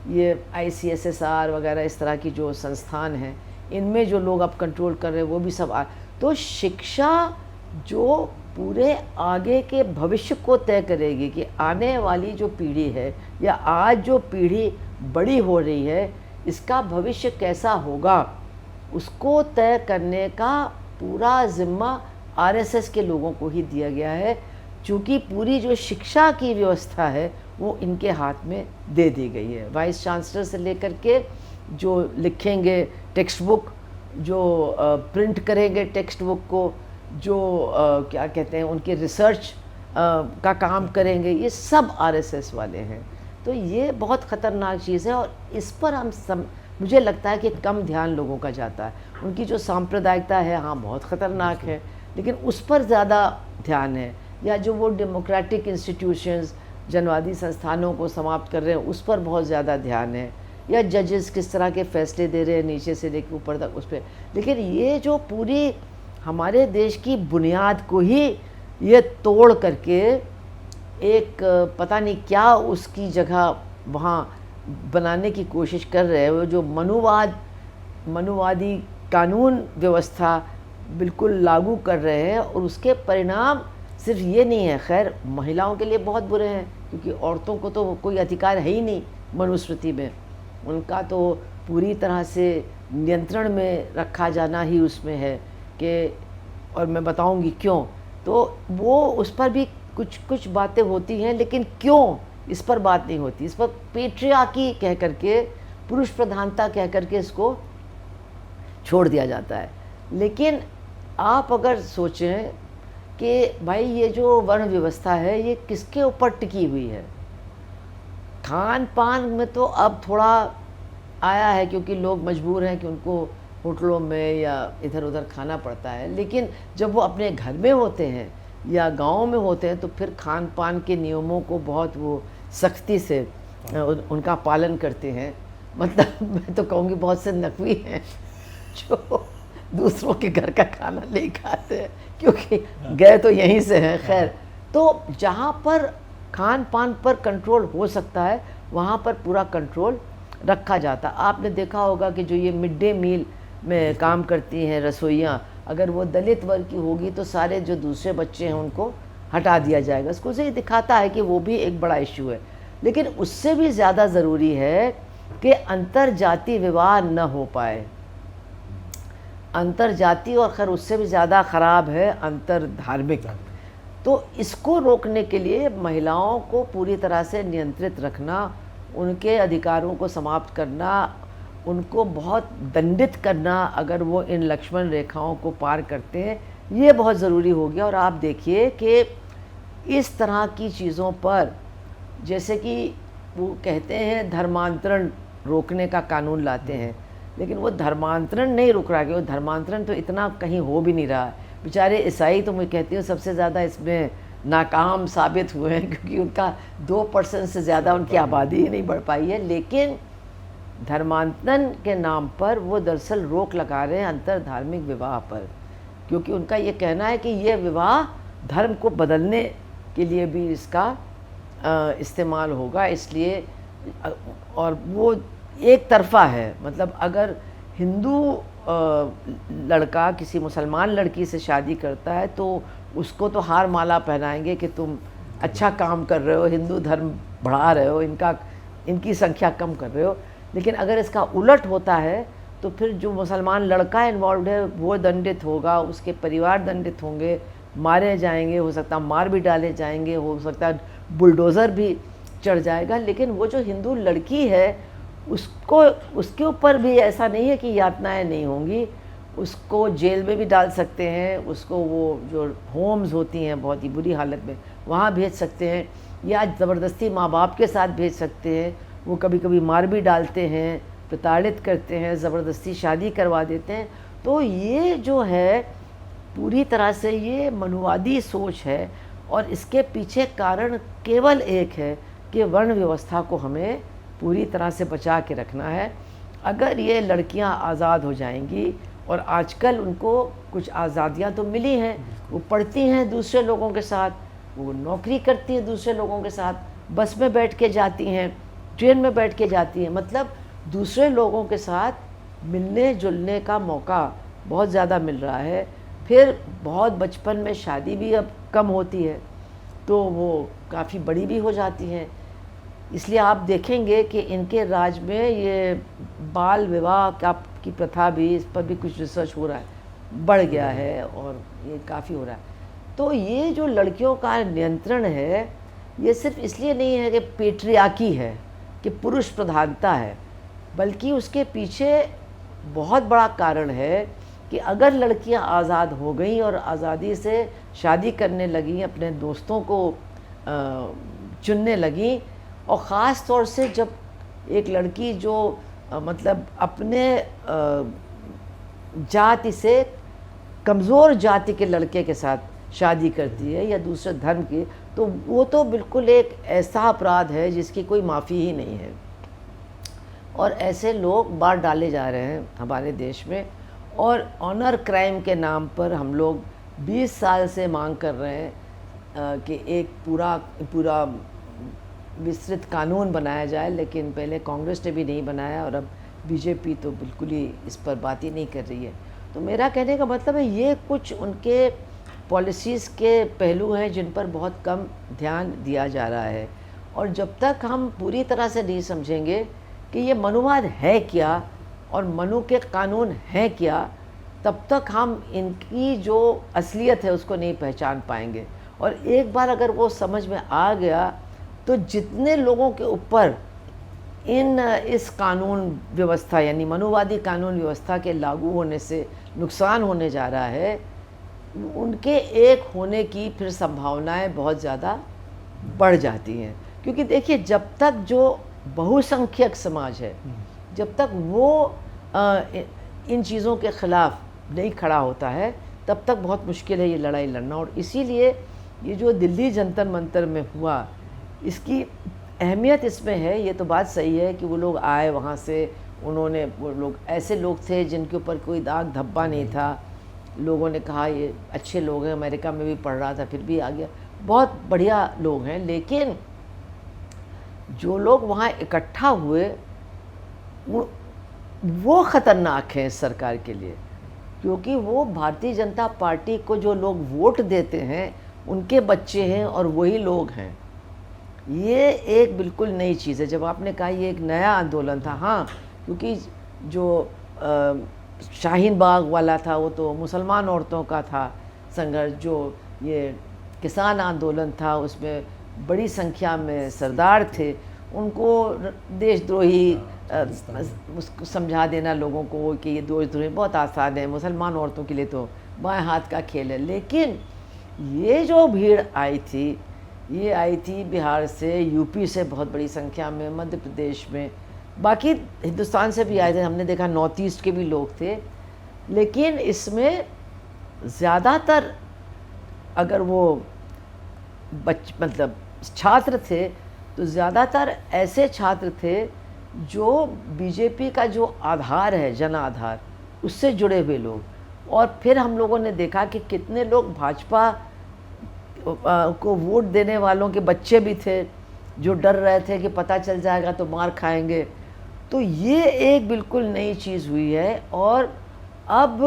ये आईसीएसएसआर वगैरह इस तरह की जो संस्थान हैं, इनमें जो लोग अब कंट्रोल कर रहे हैं वो भी सब तो शिक्षा जो पूरे आगे के भविष्य को तय करेगी कि आने वाली जो पीढ़ी है या आज जो पीढ़ी बड़ी हो रही है इसका भविष्य कैसा होगा, उसको तय करने का पूरा जिम्मा आरएसएस के लोगों को ही दिया गया है। चूँकि पूरी जो शिक्षा की व्यवस्था है वो इनके हाथ में दे दी गई है। वाइस चांसलर से लेकर के जो लिखेंगे टेक्स्ट बुक, जो प्रिंट करेंगे टेक्स्ट बुक को, जो क्या कहते हैं उनके रिसर्च का काम करेंगे, ये सब आरएसएस वाले हैं। तो ये बहुत ख़तरनाक चीज़ है और इस पर मुझे लगता है कि कम ध्यान लोगों का जाता है। उनकी जो सांप्रदायिकता है हाँ बहुत ख़तरनाक है, लेकिन उस पर ज़्यादा ध्यान है, या जो वो डेमोक्रेटिक इंस्टीट्यूशंस जनवादी संस्थानों को समाप्त कर रहे हैं उस पर बहुत ज़्यादा ध्यान है, या जजेस किस तरह के फ़ैसले दे रहे हैं नीचे से लेकर ऊपर तक उस पर। लेकिन ये जो पूरी हमारे देश की बुनियाद को ही ये तोड़ करके एक पता नहीं क्या उसकी जगह वहाँ बनाने की कोशिश कर रहे हैं, वो जो मनुवादी कानून व्यवस्था बिल्कुल लागू कर रहे हैं, और उसके परिणाम सिर्फ ये नहीं है, खैर महिलाओं के लिए बहुत बुरे हैं क्योंकि औरतों को तो कोई अधिकार है ही नहीं मनुस्मृति में, उनका तो पूरी तरह से नियंत्रण में रखा जाना ही उसमें है कि, और मैं बताऊंगी क्यों। तो वो उस पर भी कुछ बातें होती हैं, लेकिन क्यों इस पर बात नहीं होती। इस पर पेट्रियार्की कह करके, पुरुष प्रधानता कह करके इसको छोड़ दिया जाता है। लेकिन आप अगर सोचें कि भाई ये जो वर्ण व्यवस्था है ये किसके ऊपर टिकी हुई है, खान पान में तो अब थोड़ा आया है क्योंकि लोग मजबूर हैं कि उनको होटलों में या इधर उधर खाना पड़ता है, लेकिन जब वो अपने घर में होते हैं या गाँव में होते हैं तो फिर खान पान के नियमों को बहुत वो सख्ती से उनका पालन करते हैं। मतलब मैं तो कहूँगी बहुत से नकवी हैं जो दूसरों के घर का खाना नहीं खाते हैं क्योंकि गए तो यहीं से हैं। खैर, तो जहाँ पर खान पान पर कंट्रोल हो सकता है वहाँ पर पूरा कंट्रोल रखा जाता। आपने देखा होगा कि जो ये मिड डे मील में काम करती हैं रसोइयाँ, अगर वो दलित वर्ग की होगी तो सारे जो दूसरे बच्चे हैं उनको हटा दिया जाएगा। इसको से दिखाता है कि वो भी एक बड़ा इशू है। लेकिन उससे भी ज़्यादा ज़रूरी है कि अंतर जाति विवाह न हो पाए। अंतर जाति, और खैर उससे भी ज़्यादा ख़राब है अंतर धार्मिक। तो इसको रोकने के लिए महिलाओं को पूरी तरह से नियंत्रित रखना, उनके अधिकारों को समाप्त करना, उनको बहुत दंडित करना अगर वो इन लक्ष्मण रेखाओं को पार करते हैं, ये बहुत ज़रूरी हो गया। और आप देखिए कि इस तरह की चीज़ों पर, जैसे कि वो कहते हैं धर्मांतरण रोकने का कानून लाते हैं, लेकिन वो धर्मांतरण नहीं रुक रहा है। वो धर्मांतरण तो इतना कहीं हो भी नहीं रहा है। बेचारे ईसाई तो मैं कहती हूँ सबसे ज़्यादा इसमें नाकाम साबित हुए हैं क्योंकि उनका 2% से ज़्यादा उनकी आबादी ही नहीं बढ़ पाई है। लेकिन धर्मांतरण के नाम पर वो दरअसल रोक लगा रहे हैं अंतर धार्मिक विवाह पर, क्योंकि उनका ये कहना है कि ये विवाह धर्म को बदलने के लिए भी इसका इस्तेमाल होगा, इसलिए। और वो एक तरफा है, मतलब अगर हिंदू लड़का किसी मुसलमान लड़की से शादी करता है तो उसको तो हार माला पहनाएंगे कि तुम अच्छा काम कर रहे हो, हिंदू धर्म बढ़ा रहे हो, इनकी संख्या कम कर रहे हो। लेकिन अगर इसका उलट होता है तो फिर जो मुसलमान लड़का इन्वॉल्व है वो दंडित होगा, उसके परिवार दंडित होंगे, मारे जाएंगे, हो सकता है मार भी डाले जाएंगे, हो सकता है बुलडोज़र भी चढ़ जाएगा। लेकिन वो जो हिंदू लड़की है उसको, उसके ऊपर भी ऐसा नहीं है कि यातनाएं नहीं होंगी। उसको जेल में भी डाल सकते हैं, उसको वो जो होम्स होती हैं बहुत ही बुरी हालत में वहाँ भेज सकते हैं, या ज़बरदस्ती माँ बाप के साथ भेज सकते हैं। वो कभी कभी मार भी डालते हैं, प्रताड़ित करते हैं, ज़बरदस्ती शादी करवा देते हैं। तो ये जो है पूरी तरह से ये मनुवादी सोच है, और इसके पीछे कारण केवल एक है कि वर्ण व्यवस्था को हमें पूरी तरह से बचा के रखना है। अगर ये लड़कियां आज़ाद हो जाएंगी, और आजकल उनको कुछ आज़ादियां तो मिली हैं, वो पढ़ती हैं दूसरे लोगों के साथ, वो नौकरी करती हैं दूसरे लोगों के साथ, बस में बैठ के जाती हैं, ट्रेन में बैठ के जाती हैं, मतलब दूसरे लोगों के साथ मिलने जुलने का मौका बहुत ज़्यादा मिल रहा है। फिर बहुत बचपन में शादी भी अब कम होती है, तो वो काफ़ी बड़ी भी हो जाती हैं। इसलिए आप देखेंगे कि इनके राज में ये बाल विवाह की प्रथा भी, इस पर भी कुछ रिसर्च हो रहा है, बढ़ गया है, और ये काफ़ी हो रहा है। तो ये जो लड़कियों का नियंत्रण है, ये सिर्फ इसलिए नहीं है कि पेट्रियार्की है, कि पुरुष प्रधानता है, बल्कि उसके पीछे बहुत बड़ा कारण है कि अगर लड़कियां आज़ाद हो गई और आज़ादी से शादी करने लगी, अपने दोस्तों को चुनने लगी, और ख़ास तौर से जब एक लड़की जो मतलब अपने जाति से कमज़ोर जाति के लड़के के साथ शादी करती है या दूसरे धर्म की, तो वो तो बिल्कुल एक ऐसा अपराध है जिसकी कोई माफ़ी ही नहीं है। और ऐसे लोग बाहर डाले जा रहे हैं हमारे देश में, और ऑनर क्राइम के नाम पर हम लोग 20 साल से मांग कर रहे हैं कि एक पूरा विस्तृत कानून बनाया जाए, लेकिन पहले कांग्रेस ने भी नहीं बनाया, और अब बीजेपी तो बिल्कुल ही इस पर बात ही नहीं कर रही है। तो मेरा कहने का मतलब है ये कुछ उनके पॉलिसीज़ के पहलू हैं जिन पर बहुत कम ध्यान दिया जा रहा है। और जब तक हम पूरी तरह से नहीं समझेंगे कि ये मनुवाद है क्या और मनु के कानून हैं क्या, तब तक हम इनकी जो असलियत है उसको नहीं पहचान पाएंगे। और एक बार अगर वो समझ में आ गया, तो जितने लोगों के ऊपर इस कानून व्यवस्था यानी मनुवादी कानून व्यवस्था के लागू होने से नुकसान होने जा रहा है, उनके एक होने की फिर संभावनाएं बहुत ज़्यादा बढ़ जाती हैं। क्योंकि देखिए, जब तक जो बहुसंख्यक समाज है, जब तक वो इन चीज़ों के ख़िलाफ़ नहीं खड़ा होता है, तब तक बहुत मुश्किल है ये लड़ाई लड़ना। और इसीलिए ये जो दिल्ली जंतर मंतर में हुआ, इसकी अहमियत इसमें है। ये तो बात सही है कि वो लोग आए वहाँ से, वो लोग ऐसे लोग थे जिनके ऊपर कोई दाग धब्बा नहीं था। लोगों ने कहा ये अच्छे लोग हैं, अमेरिका में भी पढ़ रहा था फिर भी आ गया, बहुत बढ़िया लोग हैं। लेकिन जो लोग वहाँ इकट्ठा हुए वो ख़तरनाक हैं इस सरकार के लिए, क्योंकि वो भारतीय जनता पार्टी को जो लोग वोट देते हैं उनके बच्चे हैं, और वही लोग हैं। ये एक बिल्कुल नई चीज़ है। जब आपने कहा ये एक नया आंदोलन था, हाँ, क्योंकि जो शाहीन बाग वाला था वो तो मुसलमान औरतों का था संघर्ष, जो ये किसान आंदोलन था उसमें बड़ी संख्या में सरदार थे, उनको देशद्रोही उसको समझा देना लोगों को कि ये देशद्रोही बहुत आसान है, मुसलमान औरतों के लिए तो बाएं हाथ का खेल है। लेकिन ये जो भीड़ आई थी, ये आई थी बिहार से, यूपी से बहुत बड़ी संख्या में, मध्य प्रदेश में, बाकी हिंदुस्तान से भी आए थे। हमने देखा नॉर्थ ईस्ट के भी लोग थे। लेकिन इसमें ज़्यादातर अगर वो मतलब छात्र थे, तो ज़्यादातर ऐसे छात्र थे जो बीजेपी का जो आधार है, जन आधार, उससे जुड़े हुए लोग। और फिर हम लोगों ने देखा कि कितने लोग भाजपा को वोट देने वालों के बच्चे भी थे जो डर रहे थे कि पता चल जाएगा तो मार खाएंगे। तो ये एक बिल्कुल नई चीज़ हुई है। और अब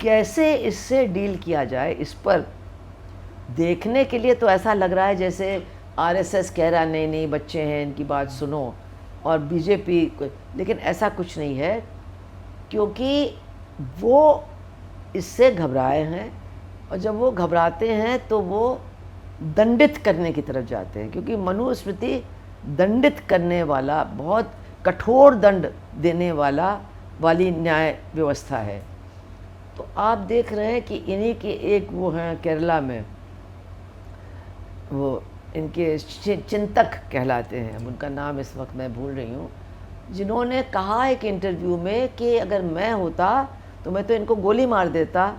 कैसे इससे डील किया जाए, इस पर देखने के लिए तो ऐसा लग रहा है जैसे आरएसएस कह रहा है नहीं नहीं बच्चे हैं इनकी बात सुनो, और बीजेपी, लेकिन ऐसा कुछ नहीं है, क्योंकि वो इससे घबराए हैं और जब वो घबराते हैं तो वो दंडित करने की तरफ जाते हैं, क्योंकि मनुस्मृति दंडित करने वाला, बहुत कठोर दंड देने वाली न्याय व्यवस्था है। तो आप देख रहे हैं कि इन्हीं के एक वो हैं केरला में, वो इनके चिंतक कहलाते हैं, उनका नाम इस वक्त मैं भूल रही हूँ, जिन्होंने कहा एक इंटरव्यू में कि अगर मैं होता तो मैं तो इनको गोली मार देता,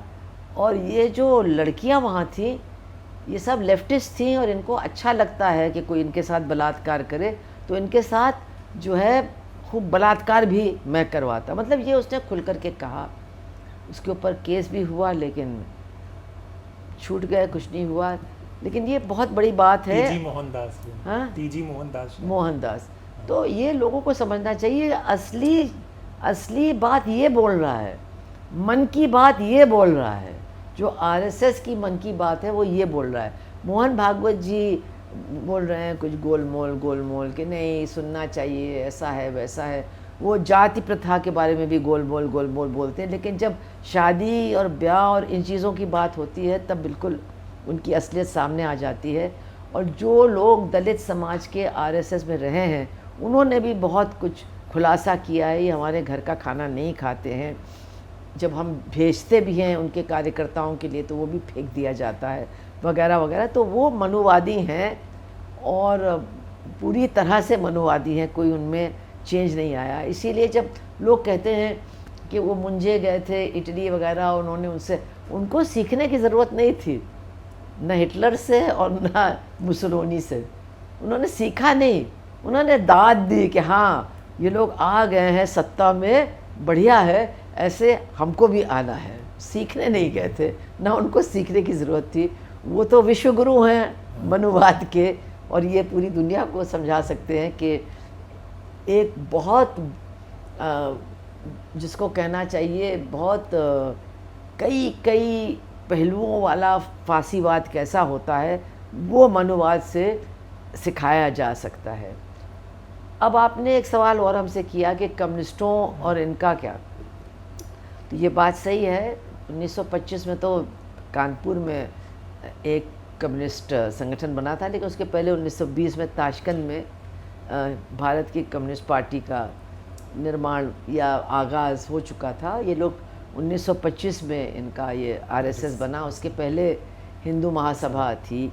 और ये जो लड़कियां वहाँ थीं ये सब लेफ्टिस्ट थीं और इनको अच्छा लगता है कि कोई इनके साथ बलात्कार करे, तो इनके साथ जो है खूब बलात्कार भी मैं करवाता। मतलब ये उसने खुल कर के कहा। उसके ऊपर केस भी हुआ लेकिन छूट गए, कुछ नहीं हुआ। लेकिन ये बहुत बड़ी बात है।
टीजी मोहनदास।
हाँ,
टीजी मोहनदास।
मोहनदास। तो ये लोगों को समझना चाहिए, असली बात ये बोल रहा है, मन की बात ये बोल रहा है, जो आरएसएस की मन की बात है वो ये बोल रहा है। मोहन भागवत जी बोल रहे हैं कुछ गोलमोल कि नहीं सुनना चाहिए, ऐसा है वैसा है। वो जाति प्रथा के बारे में भी गोलमोल बोलते हैं, लेकिन जब शादी और ब्याह और इन चीज़ों की बात होती है तब बिल्कुल उनकी असलियत सामने आ जाती है। और जो लोग दलित समाज के आरएसएस में रहे हैं उन्होंने भी बहुत कुछ खुलासा किया है। ये हमारे घर का खाना नहीं खाते हैं, जब हम भेजते भी हैं उनके कार्यकर्ताओं के लिए तो वो भी फेंक दिया जाता है, वगैरह वगैरह। तो वो मनुवादी हैं और पूरी तरह से मनुवादी हैं, कोई उनमें चेंज नहीं आया। इसीलिए जब लोग कहते हैं कि वो मुंजे गए थे इटली वगैरह, उन्होंने उनको सीखने की ज़रूरत नहीं थी, न हिटलर से और न मुसोलिनी से। उन्होंने सीखा नहीं, उन्होंने दाद दी कि हाँ ये लोग आ गए हैं सत्ता में, बढ़िया है, ऐसे हमको भी आना है। सीखने नहीं गए थे, ना उनको सीखने की ज़रूरत थी। वो तो विश्वगुरु हैं मनुवाद के, और ये पूरी दुनिया को समझा सकते हैं कि एक बहुत जिसको कहना चाहिए बहुत कई पहलुओं वाला फांसीवाद कैसा होता है, वो मनुवाद से सिखाया जा सकता है। अब आपने एक सवाल और हमसे किया कि कम्युनिस्टों और इनका क्या, तो ये बात सही है। 1925 में तो कानपुर में एक कम्युनिस्ट संगठन बना था, लेकिन उसके पहले 1920 में ताशकंद में भारत की कम्युनिस्ट पार्टी का निर्माण या आगाज़ हो चुका था। ये लोग 1925 में इनका ये आरएसएस बना। उसके पहले हिंदू महासभा थी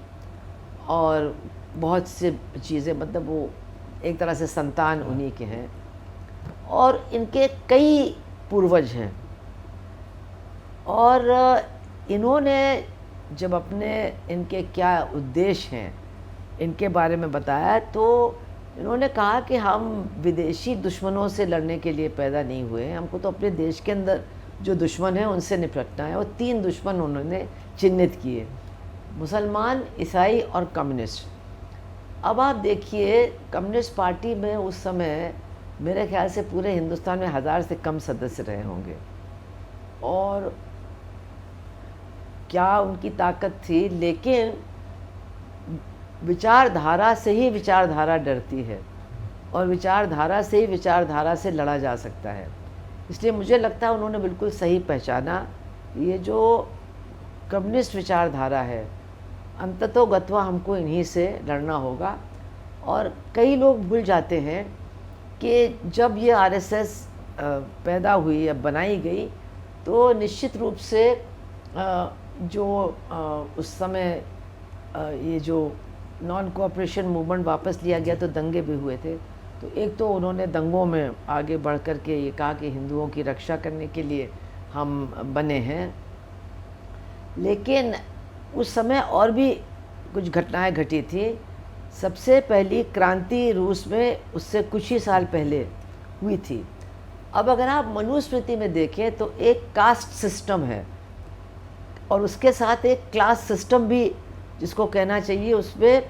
और बहुत से चीज़ें, मतलब वो एक तरह से संतान उन्हीं के हैं और इनके कई पूर्वज हैं। और इन्होंने जब अपने इनके क्या उद्देश्य हैं इनके बारे में बताया तो इन्होंने कहा कि हम विदेशी दुश्मनों से लड़ने के लिए पैदा नहीं हुए हैं, हमको तो अपने देश के अंदर जो दुश्मन है उनसे निपटना है। और 3 दुश्मन उन्होंने चिन्हित किए, मुसलमान, ईसाई और कम्युनिस्ट। अब आप देखिए कम्युनिस्ट पार्टी में उस समय मेरे ख्याल से पूरे हिंदुस्तान में 1000 से कम सदस्य रहे होंगे, और क्या उनकी ताकत थी। लेकिन विचारधारा से ही विचारधारा डरती है और विचारधारा से ही विचारधारा से लड़ा जा सकता है। इसलिए मुझे लगता है उन्होंने बिल्कुल सही पहचाना, ये जो कम्युनिस्ट विचारधारा है अंततोगत्वा हमको इन्हीं से लड़ना होगा। और कई लोग भूल जाते हैं कि जब ये आरएसएस पैदा हुई या बनाई गई तो निश्चित रूप से उस समय ये जो नॉन कोऑपरेशन मूवमेंट वापस लिया गया तो दंगे भी हुए थे। तो एक तो उन्होंने दंगों में आगे बढ़ कर के ये कहा कि हिंदुओं की रक्षा करने के लिए हम बने हैं। लेकिन उस समय और भी कुछ घटनाएं घटी थी। सबसे पहली क्रांति रूस में उससे कुछ ही साल पहले हुई थी। अब अगर आप मनुस्मृति में देखें तो एक कास्ट सिस्टम है और उसके साथ एक क्लास सिस्टम भी जिसको कहना चाहिए उसमें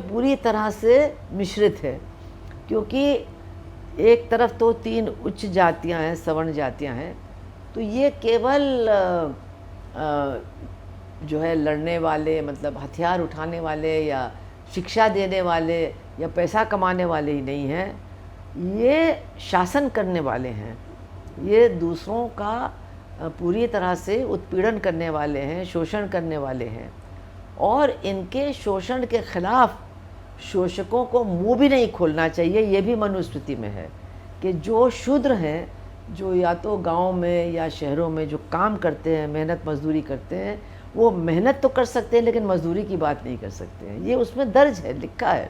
पूरी तरह से मिश्रित है। क्योंकि एक तरफ तो 3 उच्च जातियां हैं, सवर्ण जातियां हैं, तो ये केवल जो है लड़ने वाले, मतलब हथियार उठाने वाले या शिक्षा देने वाले या पैसा कमाने वाले ही नहीं हैं, ये शासन करने वाले हैं। ये दूसरों का पूरी तरह से उत्पीड़न करने वाले हैं, शोषण करने वाले हैं, और इनके शोषण के खिलाफ शोषकों को मुंह भी नहीं खोलना चाहिए। ये भी मनुस्मृति में है कि जो शूद्र हैं, जो या तो गांव में या शहरों में जो काम करते हैं, मेहनत मजदूरी करते हैं, वो मेहनत तो कर सकते हैं लेकिन मजदूरी की बात नहीं कर सकते हैं। ये उसमें दर्ज है, लिखा है।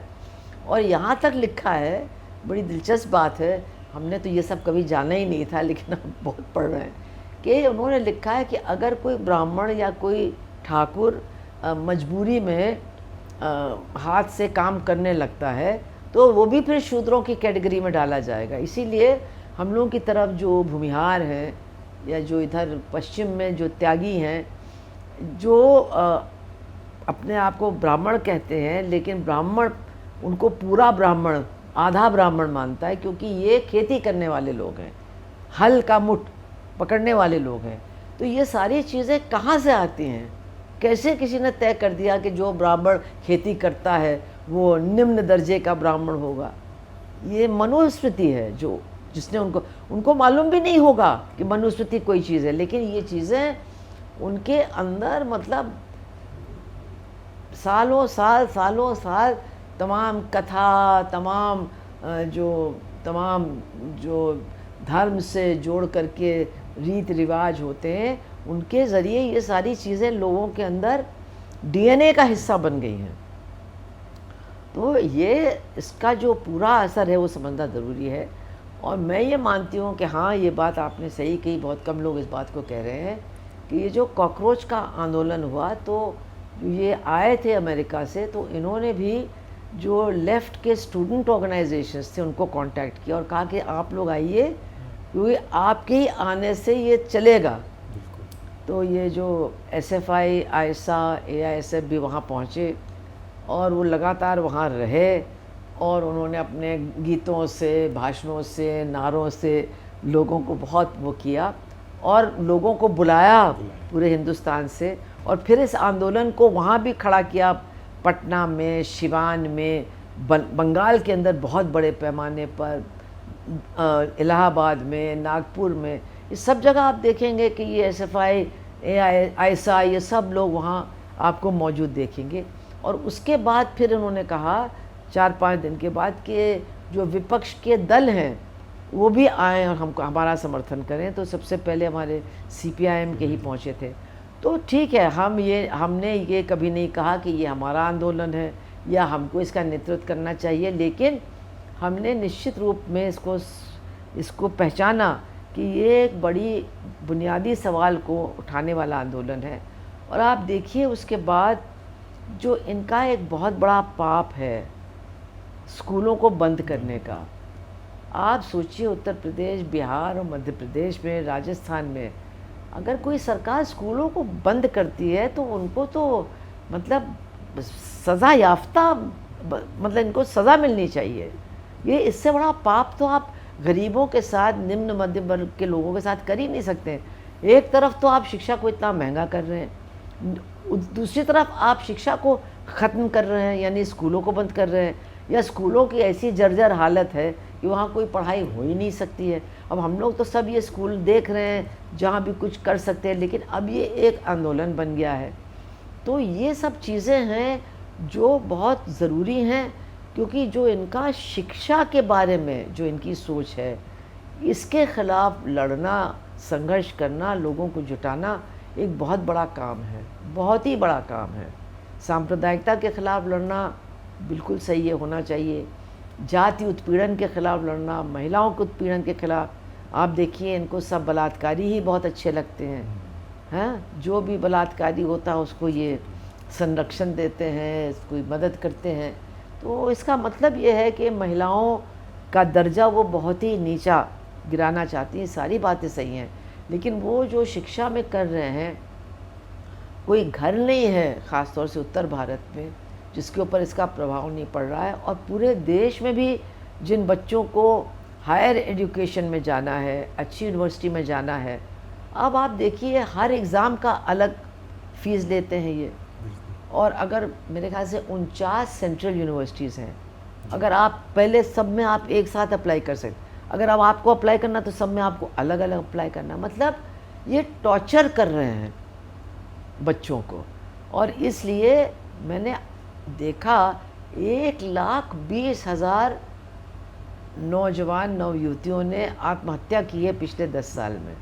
और यहाँ तक लिखा है, बड़ी दिलचस्प बात है, हमने तो ये सब कभी जाना ही नहीं था लेकिन हम बहुत पढ़ रहे हैं कि उन्होंने लिखा है कि अगर कोई ब्राह्मण या कोई ठाकुर मजबूरी में हाथ से काम करने लगता है तो वो भी फिर शूद्रों की कैटेगरी में डाला जाएगा। इसीलिए हम लोगों की तरफ जो भूमिहार हैं या जो इधर पश्चिम में जो त्यागी हैं, जो अपने आप को ब्राह्मण कहते हैं, लेकिन ब्राह्मण उनको पूरा ब्राह्मण, आधा ब्राह्मण मानता है, क्योंकि ये खेती करने वाले लोग हैं, हल का मुठ पकड़ने वाले लोग हैं। तो ये सारी चीज़ें कहाँ से आती हैं? कैसे किसी ने तय कर दिया कि जो ब्राह्मण खेती करता है वो निम्न दर्जे का ब्राह्मण होगा? ये मनुस्मृति है, जो जिसने उनको मालूम भी नहीं होगा कि मनुस्मृति कोई चीज़ है, लेकिन ये चीज़ें उनके अंदर मतलब सालों साल तमाम कथा, तमाम जो धर्म से जोड़ करके रीत रिवाज होते हैं, उनके ज़रिए ये सारी चीज़ें लोगों के अंदर डीएनए का हिस्सा बन गई हैं। तो ये इसका जो पूरा असर है वो समझना ज़रूरी है। और मैं ये मानती हूँ कि हाँ, ये बात आपने सही कही, बहुत कम लोग इस बात को कह रहे हैं कि ये जो कॉकरोच का आंदोलन हुआ, तो ये आए थे अमेरिका से, तो इन्होंने भी जो लेफ़्ट के स्टूडेंट ऑर्गेनाइजेशंस थे उनको कांटेक्ट किया और कहा कि आप लोग आइए, क्योंकि आपके ही आने से ये चलेगा। तो ये जो SFI, आयसा, AISF भी वहाँ पहुँचे और वो लगातार वहाँ रहे, और उन्होंने अपने गीतों से, भाषणों से, नारों से लोगों को बहुत वो किया और लोगों को बुलाया पूरे हिंदुस्तान से। और फिर इस आंदोलन को वहाँ भी खड़ा किया, पटना में, सिवान में, बंगाल के अंदर बहुत बड़े पैमाने पर, इलाहाबाद में, नागपुर में, इस सब जगह आप देखेंगे कि ये SFI, आयसा, ये सब लोग वहाँ आपको मौजूद देखेंगे। और उसके बाद फिर उन्होंने कहा 4-5 दिन के बाद कि जो विपक्ष के दल हैं वो भी आए और हमको हमारा समर्थन करें। तो सबसे पहले हमारे CPIM के ही पहुँचे थे। तो ठीक है, हमने ये कभी नहीं कहा कि ये हमारा आंदोलन है या हमको इसका नेतृत्व करना चाहिए, लेकिन हमने निश्चित रूप में इसको पहचाना कि ये एक बड़ी बुनियादी सवाल को उठाने वाला आंदोलन है। और आप देखिए उसके बाद जो इनका एक बहुत बड़ा पाप है स्कूलों को बंद करने का। आप सोचिए, उत्तर प्रदेश, बिहार और मध्य प्रदेश में, राजस्थान में अगर कोई सरकार स्कूलों को बंद करती है तो उनको तो मतलब सज़ा याफ्ता, मतलब इनको सज़ा मिलनी चाहिए। ये इससे बड़ा पाप तो आप गरीबों के साथ, निम्न मध्यम वर्ग के लोगों के साथ कर ही नहीं सकते। एक तरफ तो आप शिक्षा को इतना महंगा कर रहे हैं, दूसरी तरफ आप शिक्षा को ख़त्म कर रहे हैं, यानी स्कूलों को बंद कर रहे हैं, या स्कूलों की ऐसी जर्जर हालत है कि वहाँ कोई पढ़ाई हो ही नहीं सकती है। अब हम लोग तो सब ये स्कूल देख रहे हैं जहाँ भी कुछ कर सकते हैं, लेकिन अब ये एक आंदोलन बन गया है। तो ये सब चीज़ें हैं जो बहुत ज़रूरी हैं, क्योंकि जो इनका शिक्षा के बारे में जो इनकी सोच है, इसके ख़िलाफ़ लड़ना, संघर्ष करना, लोगों को जुटाना एक बहुत बड़ा काम है, बहुत ही बड़ा काम है। सांप्रदायिकता के ख़िलाफ़ लड़ना बिल्कुल सही है, होना चाहिए। जाति उत्पीड़न के ख़िलाफ़ लड़ना, महिलाओं के उत्पीड़न के ख़िलाफ़, आप देखिए इनको सब बलात्कारी ही बहुत अच्छे लगते हैं, हैं? जो भी बलात्कारी होता है उसको ये संरक्षण देते हैं, उसको मदद करते हैं। तो इसका मतलब ये है कि महिलाओं का दर्जा वो बहुत ही नीचा गिराना चाहती हैं। सारी बातें सही हैं, लेकिन वो जो शिक्षा में कर रहे हैं, कोई घर नहीं है ख़ास तौर से उत्तर भारत में जिसके ऊपर इसका प्रभाव नहीं पड़ रहा है। और पूरे देश में भी जिन बच्चों को हायर एजुकेशन में जाना है, अच्छी यूनिवर्सिटी में जाना है, अब आप देखिए हर एग्ज़ाम का अलग फ़ीस लेते हैं ये। और अगर मेरे ख्याल से 49 सेंट्रल यूनिवर्सिटीज़ हैं, अगर आप पहले सब में आप एक साथ अप्लाई कर सकते, अगर अब आपको अप्लाई करना तो सब में आपको अलग अलग अप्लाई करना। मतलब ये टॉर्चर कर रहे हैं बच्चों को। और इसलिए मैंने देखा 1,20,000 नौजवान नवयुवतियों ने आत्महत्या की है पिछले 10 साल में।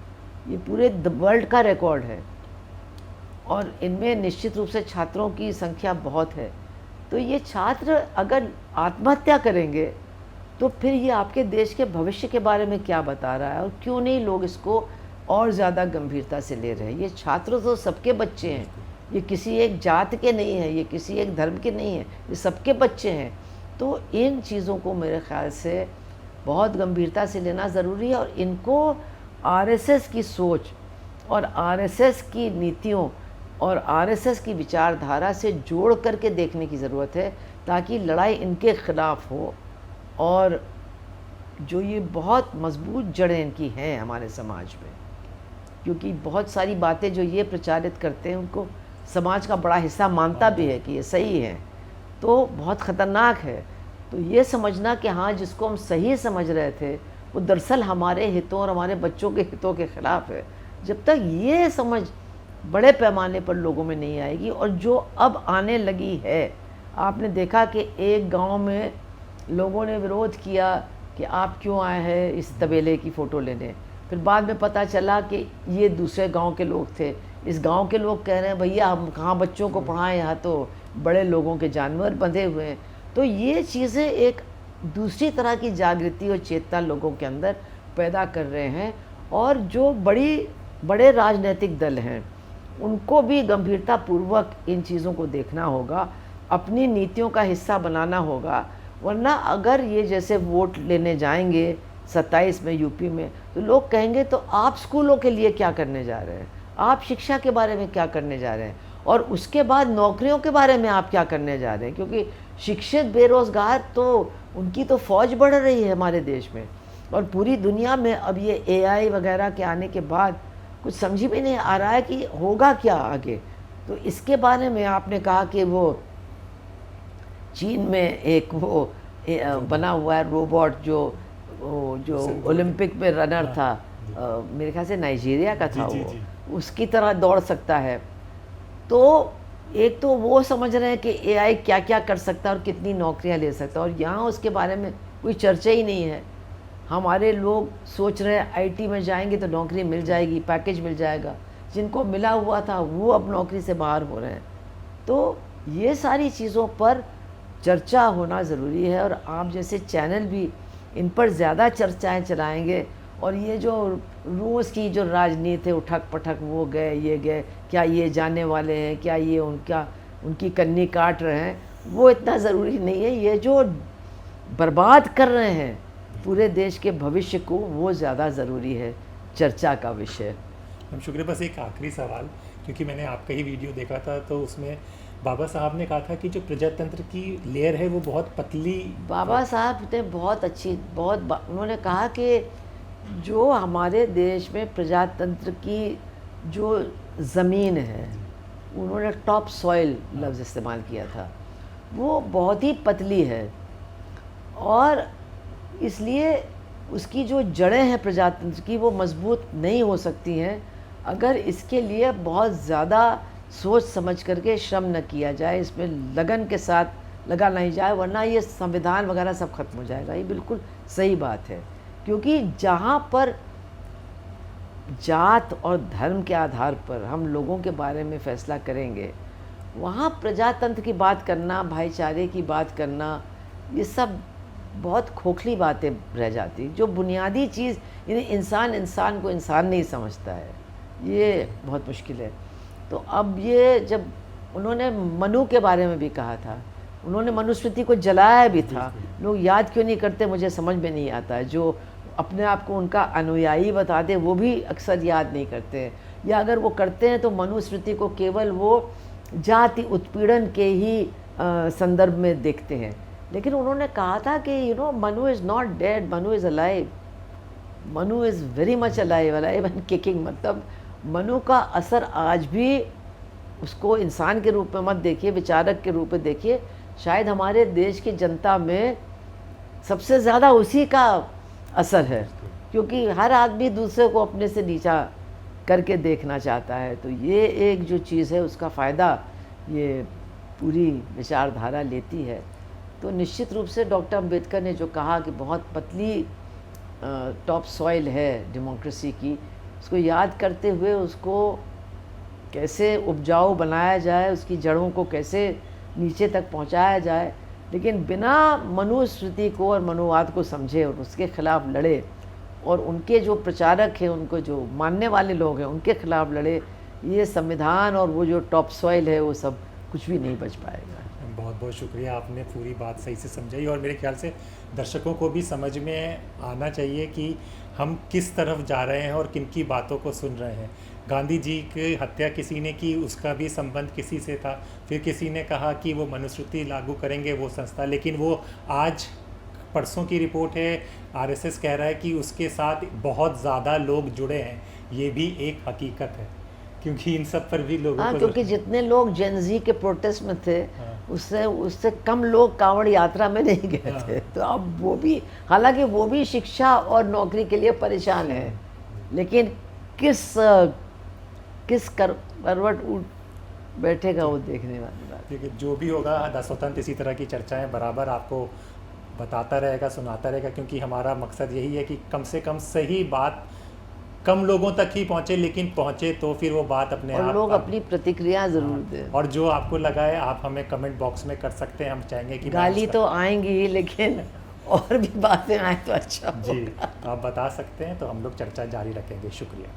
ये पूरे वर्ल्ड का रिकॉर्ड है और इनमें निश्चित रूप से छात्रों की संख्या बहुत है। तो ये छात्र अगर आत्महत्या करेंगे तो फिर ये आपके देश के भविष्य के बारे में क्या बता रहा है, और क्यों नहीं लोग इसको और ज़्यादा गंभीरता से ले रहे हैं। ये छात्र तो सबके बच्चे हैं, ये किसी एक जात के नहीं हैं, ये किसी एक धर्म के नहीं हैं, ये सबके बच्चे हैं। तो इन चीज़ों को मेरे ख़्याल से बहुत गंभीरता से लेना ज़रूरी है और इनको आरएसएस की सोच और आरएसएस की नीतियों और आरएसएस की विचारधारा से जोड़ करके देखने की ज़रूरत है, ताकि लड़ाई इनके ख़िलाफ़ हो। और जो ये बहुत मजबूत जड़ें इनकी हैं हमारे समाज में, क्योंकि बहुत सारी बातें जो ये प्रचारित करते हैं उनको समाज का बड़ा हिस्सा मानता भी है कि ये सही है, तो बहुत ख़तरनाक है। तो ये समझना कि हाँ, जिसको हम सही समझ रहे थे वो दरअसल हमारे हितों और हमारे बच्चों के हितों के ख़िलाफ़ है। जब तक ये समझ बड़े पैमाने पर लोगों में नहीं आएगी, और जो अब आने लगी है, आपने देखा कि एक गांव में लोगों ने विरोध किया कि आप क्यों आए हैं इस तबेले की फ़ोटो लेने। फिर बाद में पता चला कि ये दूसरे गांव के लोग थे। इस गांव के लोग कह रहे हैं भैया हम कहाँ बच्चों को पढ़ाएं, यहाँ तो बड़े लोगों के जानवर बंधे हुए हैं। तो ये चीज़ें एक दूसरी तरह की जागृति और चेतना लोगों के अंदर पैदा कर रहे हैं। और जो बड़े राजनीतिक दल हैं उनको भी गंभीरतापूर्वक इन चीज़ों को देखना होगा, अपनी नीतियों का हिस्सा बनाना होगा। वरना अगर ये जैसे वोट लेने जाएंगे 27 में यूपी में, तो लोग कहेंगे तो आप स्कूलों के लिए क्या करने जा रहे हैं, आप शिक्षा के बारे में क्या करने जा रहे हैं, और उसके बाद नौकरियों के बारे में आप क्या करने जा रहे हैं। क्योंकि शिक्षित बेरोज़गार तो उनकी तो फ़ौज बढ़ रही है हमारे देश में, और पूरी दुनिया में अब ये एआई वगैरह के आने के बाद कुछ समझ में नहीं आ रहा है कि होगा क्या आगे। तो इसके बारे में आपने कहा कि वो चीन में एक वो बना हुआ है रोबोट जो ओलंपिक में रनर था, मेरे ख्याल से नाइजीरिया का था, वो उसकी तरह दौड़ सकता है। तो एक तो वो समझ रहे हैं कि एआई क्या क्या कर सकता है और कितनी नौकरियां ले सकता है, और यहाँ उसके बारे में कोई चर्चा ही नहीं है। हमारे लोग सोच रहे हैं आईटी में जाएंगे तो नौकरी मिल जाएगी, पैकेज मिल जाएगा। जिनको मिला हुआ था वो अब नौकरी से बाहर हो रहे हैं। तो ये सारी चीज़ों पर चर्चा होना ज़रूरी है, और आप जैसे चैनल भी इन पर ज़्यादा चर्चाएं चलाएंगे। और ये जो रूस की जो राजनीति है, उठक पटक, वो गए ये गए, क्या ये जाने वाले हैं, क्या ये उनकी कन्नी काट रहे हैं, वो इतना ज़रूरी नहीं है। ये जो बर्बाद कर रहे हैं पूरे देश के भविष्य को, वो ज़्यादा ज़रूरी है चर्चा का विषय।
हम शुक्रिया। बस एक आखिरी सवाल, क्योंकि मैंने आपका ही वीडियो देखा था, तो उसमें बाबा साहब ने कहा था कि जो प्रजातंत्र की लेयर है वो बहुत पतली।
बाबा साहब ने बहुत अच्छी उन्होंने कहा कि जो हमारे देश में प्रजातंत्र की जो ज़मीन है, उन्होंने टॉप सॉइल लफ्ज़ इस्तेमाल किया था, वो बहुत ही पतली है, और इसलिए उसकी जो जड़ें हैं प्रजातंत्र की वो मजबूत नहीं हो सकती हैं अगर इसके लिए बहुत ज़्यादा सोच समझ करके श्रम न किया जाए, इसमें लगन के साथ लगा नहीं जाए, वरना ये संविधान वगैरह सब खत्म हो जाएगा। ये बिल्कुल सही बात है, क्योंकि जहाँ पर जात और धर्म के आधार पर हम लोगों के बारे में फ़ैसला करेंगे, वहाँ प्रजातंत्र की बात करना, भाईचारे की बात करना, ये सब बहुत खोखली बातें रह जाती। जो बुनियादी चीज़, यानी इंसान को इंसान नहीं समझता है, ये बहुत मुश्किल है। तो अब ये जब उन्होंने मनु के बारे में भी कहा था, उन्होंने मनुस्मृति को जलाया भी था। लोग याद क्यों नहीं करते मुझे समझ में नहीं आता है। जो अपने आप को उनका अनुयायी बताते वो भी अक्सर याद नहीं करते हैं, या अगर वो करते हैं तो मनुस्मृति को केवल वो जाति उत्पीड़न के ही संदर्भ में देखते हैं। लेकिन उन्होंने कहा था कि Manu is not dead, Manu is alive, Manu is very much alive and kicking. मतलब मनु का असर आज भी, उसको इंसान के रूप में मत देखिए, विचारक के रूप में देखिए। शायद हमारे देश की जनता में सबसे ज़्यादा उसी का असर है, क्योंकि हर आदमी दूसरे को अपने से नीचा करके देखना चाहता है। तो ये एक जो चीज़ है उसका फ़ायदा ये पूरी विचारधारा लेती है। तो निश्चित रूप से डॉक्टर अम्बेडकर ने जो कहा कि बहुत पतली टॉप सॉइल है डेमोक्रेसी की, उसको याद करते हुए उसको कैसे उपजाऊ बनाया जाए, उसकी जड़ों को कैसे नीचे तक पहुंचाया जाए, लेकिन बिना मनुस्मृति को और मनुवाद को समझे और उसके खिलाफ लड़े, और उनके जो प्रचारक हैं, उनको जो मानने वाले लोग हैं, उनके खिलाफ लड़े, ये संविधान और वो जो टॉप सॉइल है वो सब कुछ भी नहीं बच पाएगा।
बहुत बहुत शुक्रिया, आपने पूरी बात सही से समझाई और मेरे ख्याल से दर्शकों को भी समझ में आना चाहिए कि हम किस तरफ जा रहे हैं और किन की बातों को सुन रहे हैं। गांधी जी की हत्या किसी ने की, उसका भी संबंध किसी से था, फिर किसी ने कहा कि वो मनुस्मृति लागू करेंगे वो संस्था, लेकिन वो आज परसों की रिपोर्ट है, आरएसएस कह रहा है कि उसके साथ बहुत ज़्यादा लोग जुड़े हैं। ये भी एक हकीकत है, क्योंकि इन सब पर भी लोगों
हाँ,
को
क्योंकि जितने लोग जेनजी के प्रोटेस्ट में थे,
हाँ।
उससे कम लोग कांवड़ यात्रा में नहीं गए
हाँ।
थे। तो अब वो भी, हालांकि वो भी शिक्षा और नौकरी के लिए परेशान है, लेकिन किस करवट उठ बैठेगा वो देखने वाली बात।
क्योंकि जो भी होगा द स्वतंत्र इसी तरह की चर्चाएं बराबर आपको बताता रहेगा, सुनाता रहेगा, क्योंकि हमारा मकसद यही है कि कम से कम सही बात कम लोगों तक ही पहुंचे, लेकिन पहुंचे तो फिर वो बात अपने
और
आप
लोग अपनी प्रतिक्रिया ज़रूर दें।
और जो आपको लगा है आप हमें कमेंट बॉक्स में कर सकते हैं। हम चाहेंगे कि
गाली तो आएंगी ही, लेकिन और भी बातें आए तो अच्छा
जी
होगा।
तो आप बता सकते हैं, तो हम लोग चर्चा जारी रखेंगे। शुक्रिया।